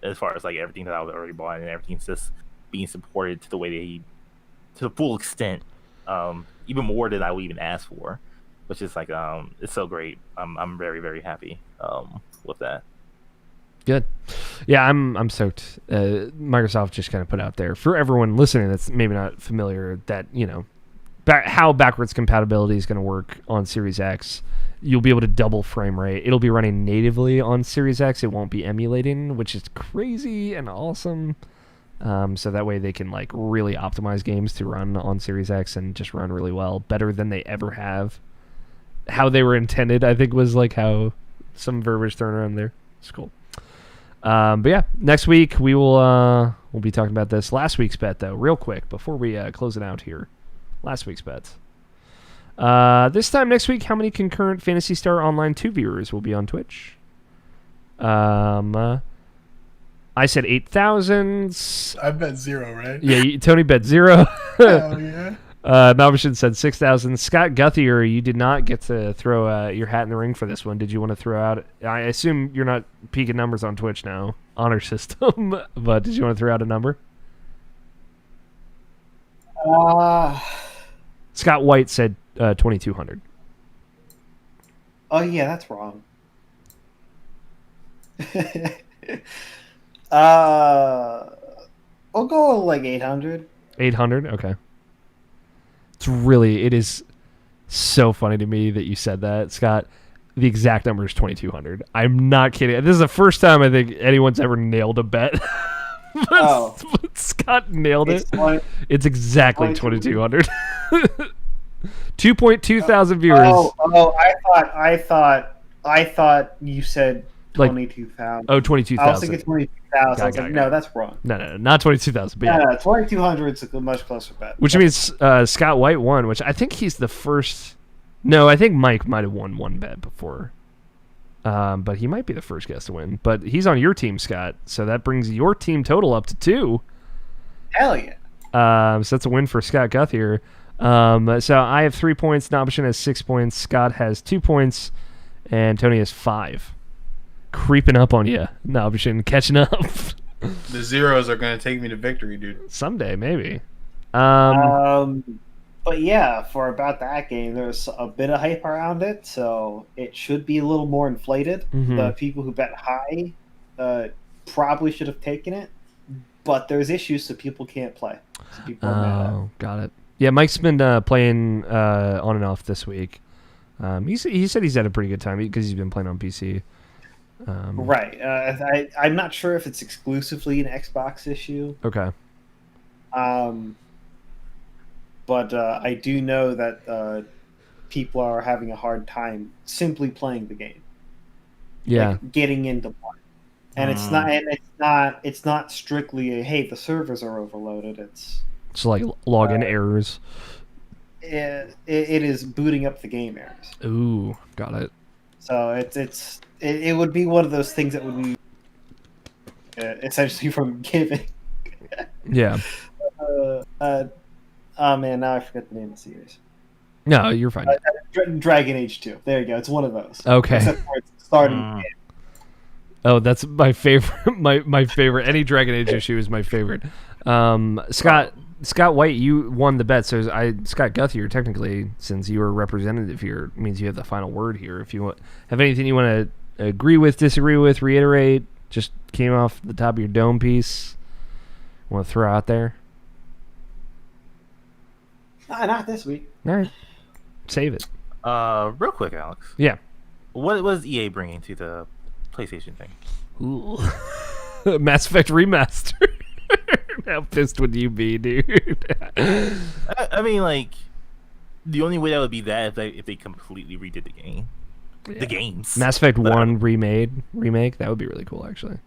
As far as like everything that I was already bought and everything's just being supported to the way to the full extent, even more than I would even ask for, which is like it's so great. I'm very, very happy with that. Good. Yeah, I'm stoked. Microsoft just kind of put out there for everyone listening that's maybe not familiar that, how backwards compatibility is going to work on Series X. You'll be able to double frame rate. It'll be running natively on Series X. It won't be emulating, which is crazy and awesome. So that way they can like really optimize games to run on Series X and just run really well, better than they ever have. How they were intended, I think, was like how some verbiage thrown around there. It's cool. But yeah, next week we'll be talking about this. Last week's bet, though, real quick before we close it out here. Last week's bet. This time next week, how many concurrent Phantasy Star Online 2 viewers will be on Twitch? I said 8,000. I bet 0, right? Yeah, Tony bet 0. Hell yeah. Navashin said 6,000. Scott Guthier, you did not get to throw your hat in the ring for this one. Did you want to throw out? I assume you're not peeking numbers on Twitch now, honor system. But did you want to throw out a number? Scott White said 2,200. Oh yeah, that's wrong. We'll go like 800. 800? Okay. It is so funny to me that you said that, Scott. The exact number is 2,200. I'm not kidding. This is the first time I think anyone's ever nailed a bet. but Scott nailed it. It's exactly 2,200. 2.2 thousand viewers. I thought you said 22,000. Oh, 22,000. I was thinking 22,000. No, that's wrong. No, not 22,000. No, 2,200 is a much closer bet. Which means Scott White won, which I think he's the first. No, I think Mike might have won one bet before. but he might be the first guest to win. But he's on your team, Scott, so that brings your team total up to 2. Hell yeah. So that's a win for Scott Guthier. So I have 3 points, Nobishin has 6 points, Scott has 2 points, and Tony has 5. Creeping up on you, Nobishin, catching up. The zeros are going to take me to victory, dude. Someday, maybe. But yeah, for about that game, there's a bit of hype around it, so it should be a little more inflated. Mm-hmm. The people who bet high probably should have taken it, but there's issues, so people can't play. So people are mad at it. Got it. Yeah, Mike's been playing on and off this week. He said he's had a pretty good time because he's been playing on PC. Right. I'm not sure if it's exclusively an Xbox issue. Okay. But I do know that people are having a hard time simply playing the game. Yeah. Like getting into one. And it's not strictly a hey, the servers are overloaded. It's like login errors. It is booting up the game errors. Ooh, got it. So it would be one of those things that would be essentially from giving. Yeah. Oh man, now I forget the name of the series. No, you're fine. Dragon Age 2. There you go. It's one of those. Okay. Except for it's starting the game. Oh, that's my favorite. My favorite. Any Dragon Age issue is my favorite. Scott White, you won the bet. So Scott Guthier, technically, since you were representative here, means you have the final word here. If you have anything you want to agree with, disagree with, reiterate, just came off the top of your dome piece, want to throw out there? Not this week. All right, save it. Real quick, Alex. Yeah. What was EA bringing to the PlayStation thing? Ooh. Mass Effect Remaster. How pissed would you be, dude? I mean, like, the only way that would be that if they completely redid the game. Yeah. The games. Mass Effect 1 remake, that would be really cool, actually.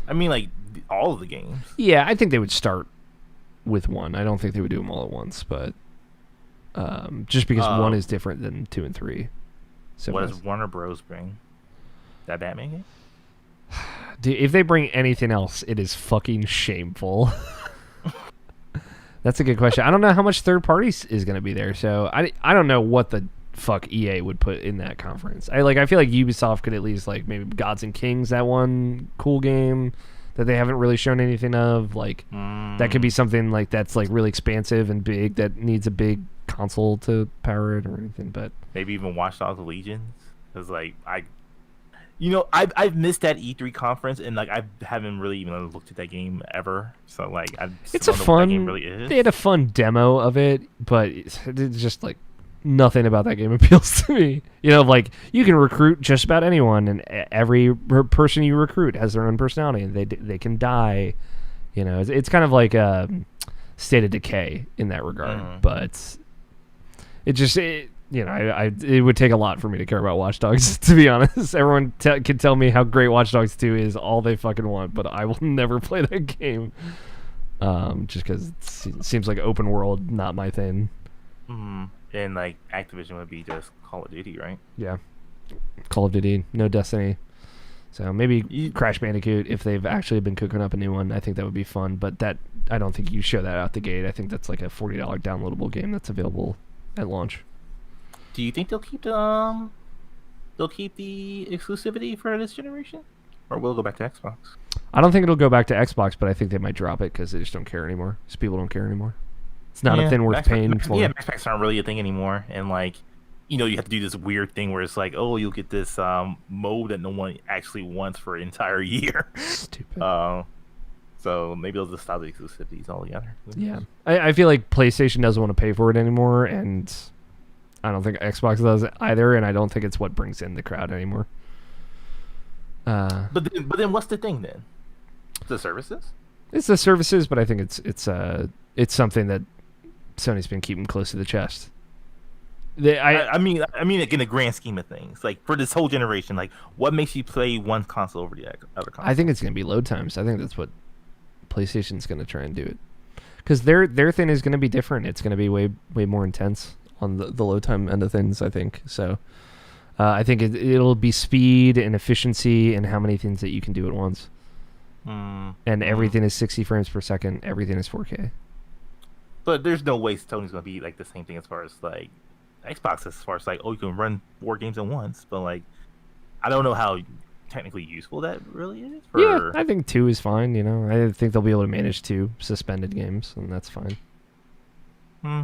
I mean, like, all of the games. Yeah, I think they would start with 1. I don't think they would do them all at once, but just because 1 is different than 2 and 3. So what does Warner Bros. Bring? That Batman game? Dude, if they bring anything else, it is fucking shameful. That's a good question. I don't know how much third parties is going to be there, so I don't know what the fuck EA would put in that conference. I feel like Ubisoft could at least like maybe Gods and Kings, that one cool game that they haven't really shown anything of. Like that could be something like that's like really expansive and big that needs a big console to power it or anything. But maybe even Watch Dogs Legions, because like I've missed that E3 conference and like I haven't really even looked at that game ever. So like it's a fun. What that game really is. They had a fun demo of it, but it's just like nothing about that game appeals to me. Like you can recruit just about anyone, and every person you recruit has their own personality, and they can die. It's kind of like a State of Decay in that regard, but it would take a lot for me to care about Watch Dogs, to be honest. Everyone can tell me how great Watch Dogs 2 is all they fucking want, but I will never play that game. Just because it seems like open world, not my thing. Mm-hmm. And like Activision would be just Call of Duty, right? Yeah. Call of Duty, no Destiny. So maybe Crash Bandicoot, if they've actually been cooking up a new one, I think that would be fun. But that I don't think you show that out the gate. I think that's like a $40 downloadable game that's available at launch. Do you think they'll keep the exclusivity for this generation, or will it go back to Xbox? I don't think it'll go back to Xbox, but I think they might drop it because they just don't care anymore. Because people don't care anymore. It's not a thing worth paying for. Yeah, Max Packs aren't really a thing anymore, and like, you have to do this weird thing where it's like, oh, you'll get this mode that no one actually wants for an entire year. Stupid. So maybe they'll just stop the exclusivities altogether. Yeah, I feel like PlayStation doesn't want to pay for it anymore, and I don't think Xbox does either, and I don't think it's what brings in the crowd anymore. But then what's the thing then? The services? It's the services, but I think it's something that Sony's been keeping close to the chest. I mean, like in the grand scheme of things, like for this whole generation, like what makes you play one console over the other console? I think it's going to be load times. I think that's what PlayStation's going to try and do it, because their thing is going to be different. It's going to be way more intense on the load time end of things, I think. So I think it'll be speed and efficiency and how many things that you can do at once. And everything is 60 frames per second. Everything is 4K. But there's no way Sony's gonna be like the same thing as far as like Xbox, as far as like, oh, you can run 4 games at once. But like, I don't know how technically useful that really is. Yeah, I think 2 is fine. You know, I think they'll be able to manage 2 suspended games, and that's fine.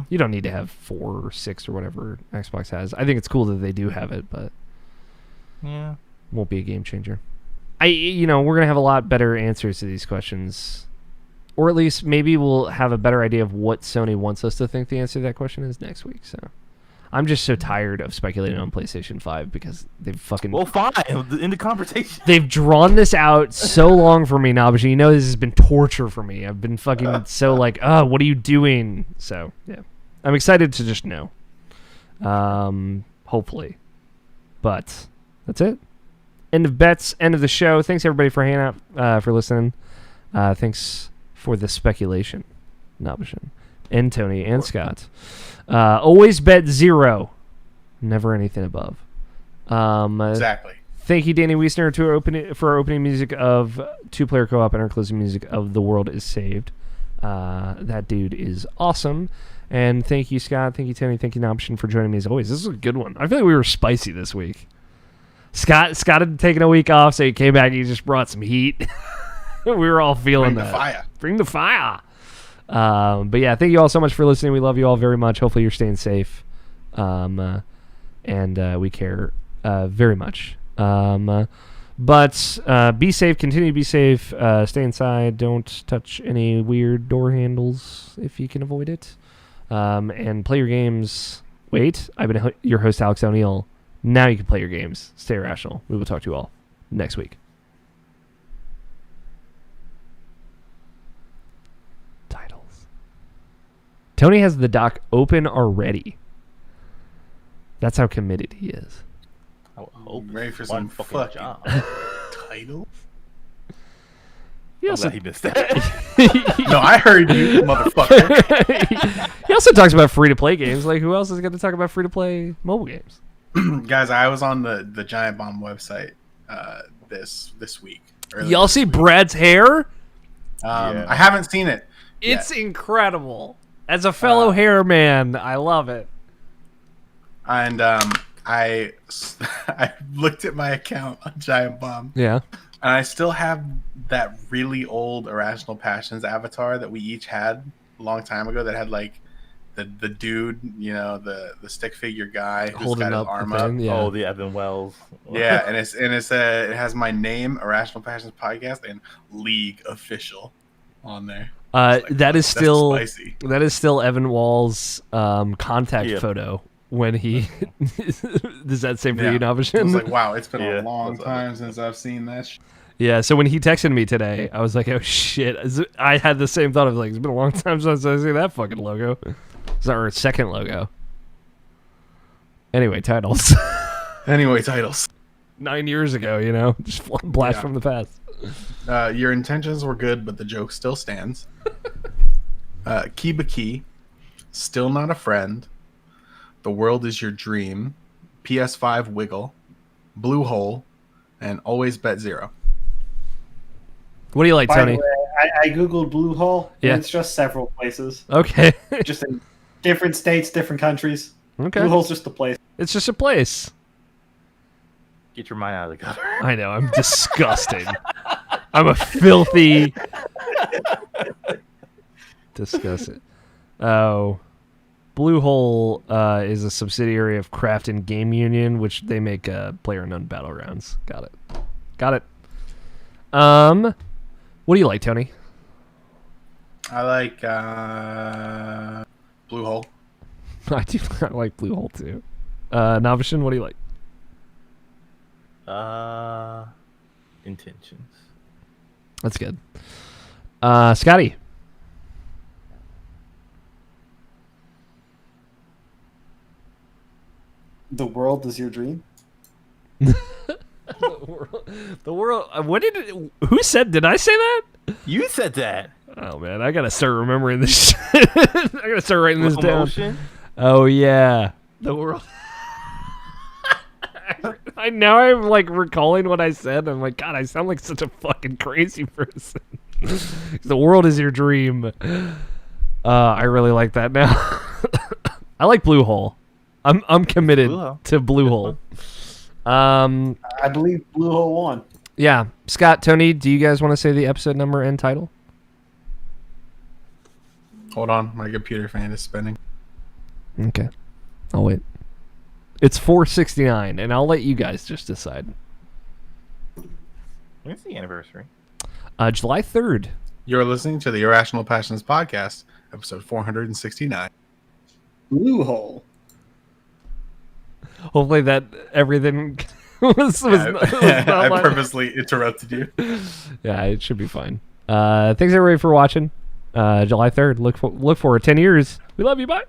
You don't need to have 4 or 6 or whatever Xbox has. I think it's cool that they do have it, but yeah, won't be a game changer. We're gonna have a lot better answers to these questions, or at least maybe we'll have a better idea of what Sony wants us to think the answer to that question is next week. So, I'm just so tired of speculating on PlayStation 5 because they've fucking... Well, fine, in the conversation. They've drawn this out so long for me now, but you know this has been torture for me. I've been fucking so like, what are you doing? So, yeah. I'm excited to just know. Hopefully. But, that's it. End of bets, end of the show. Thanks, everybody, for hanging out, for listening. Thanks for the speculation, Nabashin, and Tony, and Scott. Always bet 0. Never anything above. Exactly. Thank you, Danny Wiesner, for our opening music of 2-player co-op and our closing music of The World is Saved. That dude is awesome. And thank you, Scott. Thank you, Tony. Thank you, Nabashin, for joining me as always. This is a good one. I feel like we were spicy this week. Scott had taken a week off, so he came back and he just brought some heat. We were all feeling that. Bring the fire. But yeah, thank you all so much for listening. We love you all very much. Hopefully you're staying safe. And we care very much. But be safe. Continue to be safe. Stay inside. Don't touch any weird door handles if you can avoid it. And play your games. Wait, I've been your host, Alex O'Neill. Now you can play your games. Stay rational. We will talk to you all next week. Titles. Tony has the doc open already. That's how committed he is. I'm ready for some fucking job. Title? He also, he missed that. No, I heard you, motherfucker. He also talks about free-to-play games. Like, who else is going to talk about free-to-play mobile games? Guys, I was on the Giant Bomb website this week. Y'all see Brad's hair? I haven't seen it. It's incredible. As a fellow hair man, I love it. And I looked at my account on Giant Bomb. Yeah. And I still have that really old Irrational Passions avatar that we each had a long time ago that had like the dude, the stick figure guy who's holding got his up arm the up. thing, yeah. Oh, the Evan Wells. Yeah, and it has my name, Irrational Passions Podcast, and League Official on there. That is still spicy. That is still Evan Wall's contact photo when he does that same for you, Navashin? I was like, wow, it's been a long time since I've seen that. Yeah, so when he texted me today, I was like, oh shit. I had the same thought of like, it's been a long time since I've seen that fucking logo. It's our second logo. Anyway, titles. 9 years ago, just blast from the past. Your intentions were good, but the joke still stands. Kiba Key, Still Not a Friend, The World Is Your Dream, PS5 Wiggle, Blue Hole, and Always Bet 0. What do you like, By Tony? the way, I googled Blue Hole, Yeah. and it's just several places. Okay. Just in different states, different countries. Okay. Blue Hole's just a place. It's just a place. Get your mind out of the gutter. I know, I'm disgusting. I'm a filthy... Disgusting. Oh. Blue Hole is a subsidiary of Craft and Game Union, which they make PlayerUnknown Battlegrounds. Got it. What do you like, Tony? I like Blue Hole. I like Blue Hole too. Navashin, what do you like? Intentions. That's good. Scotty. The World Is Your Dream? The world. Who said? Did I say that? You said that. Oh man, I gotta start remembering this. I gotta start writing this down. Locomotion? Oh yeah, the world. Now I'm like recalling what I said. I'm like, God, I sound like such a fucking crazy person. The world is your dream. I really like that now. I like Blue Hole. I'm committed to Blue Hole. I believe Blue Hole won. Yeah, Scott, Tony, do you guys want to say the episode number and title? Hold on, my computer fan is spinning. Okay, I'll wait. It's 469, and I'll let you guys just decide. When's the anniversary? July 3rd. You're listening to the Irrational Passions podcast, episode 469. Blue Hole. Hopefully that everything was not I like... purposely interrupted you. Yeah, it should be fine. Thanks everybody for watching. July 3rd. Look forward. 10 years. We love you. Bye.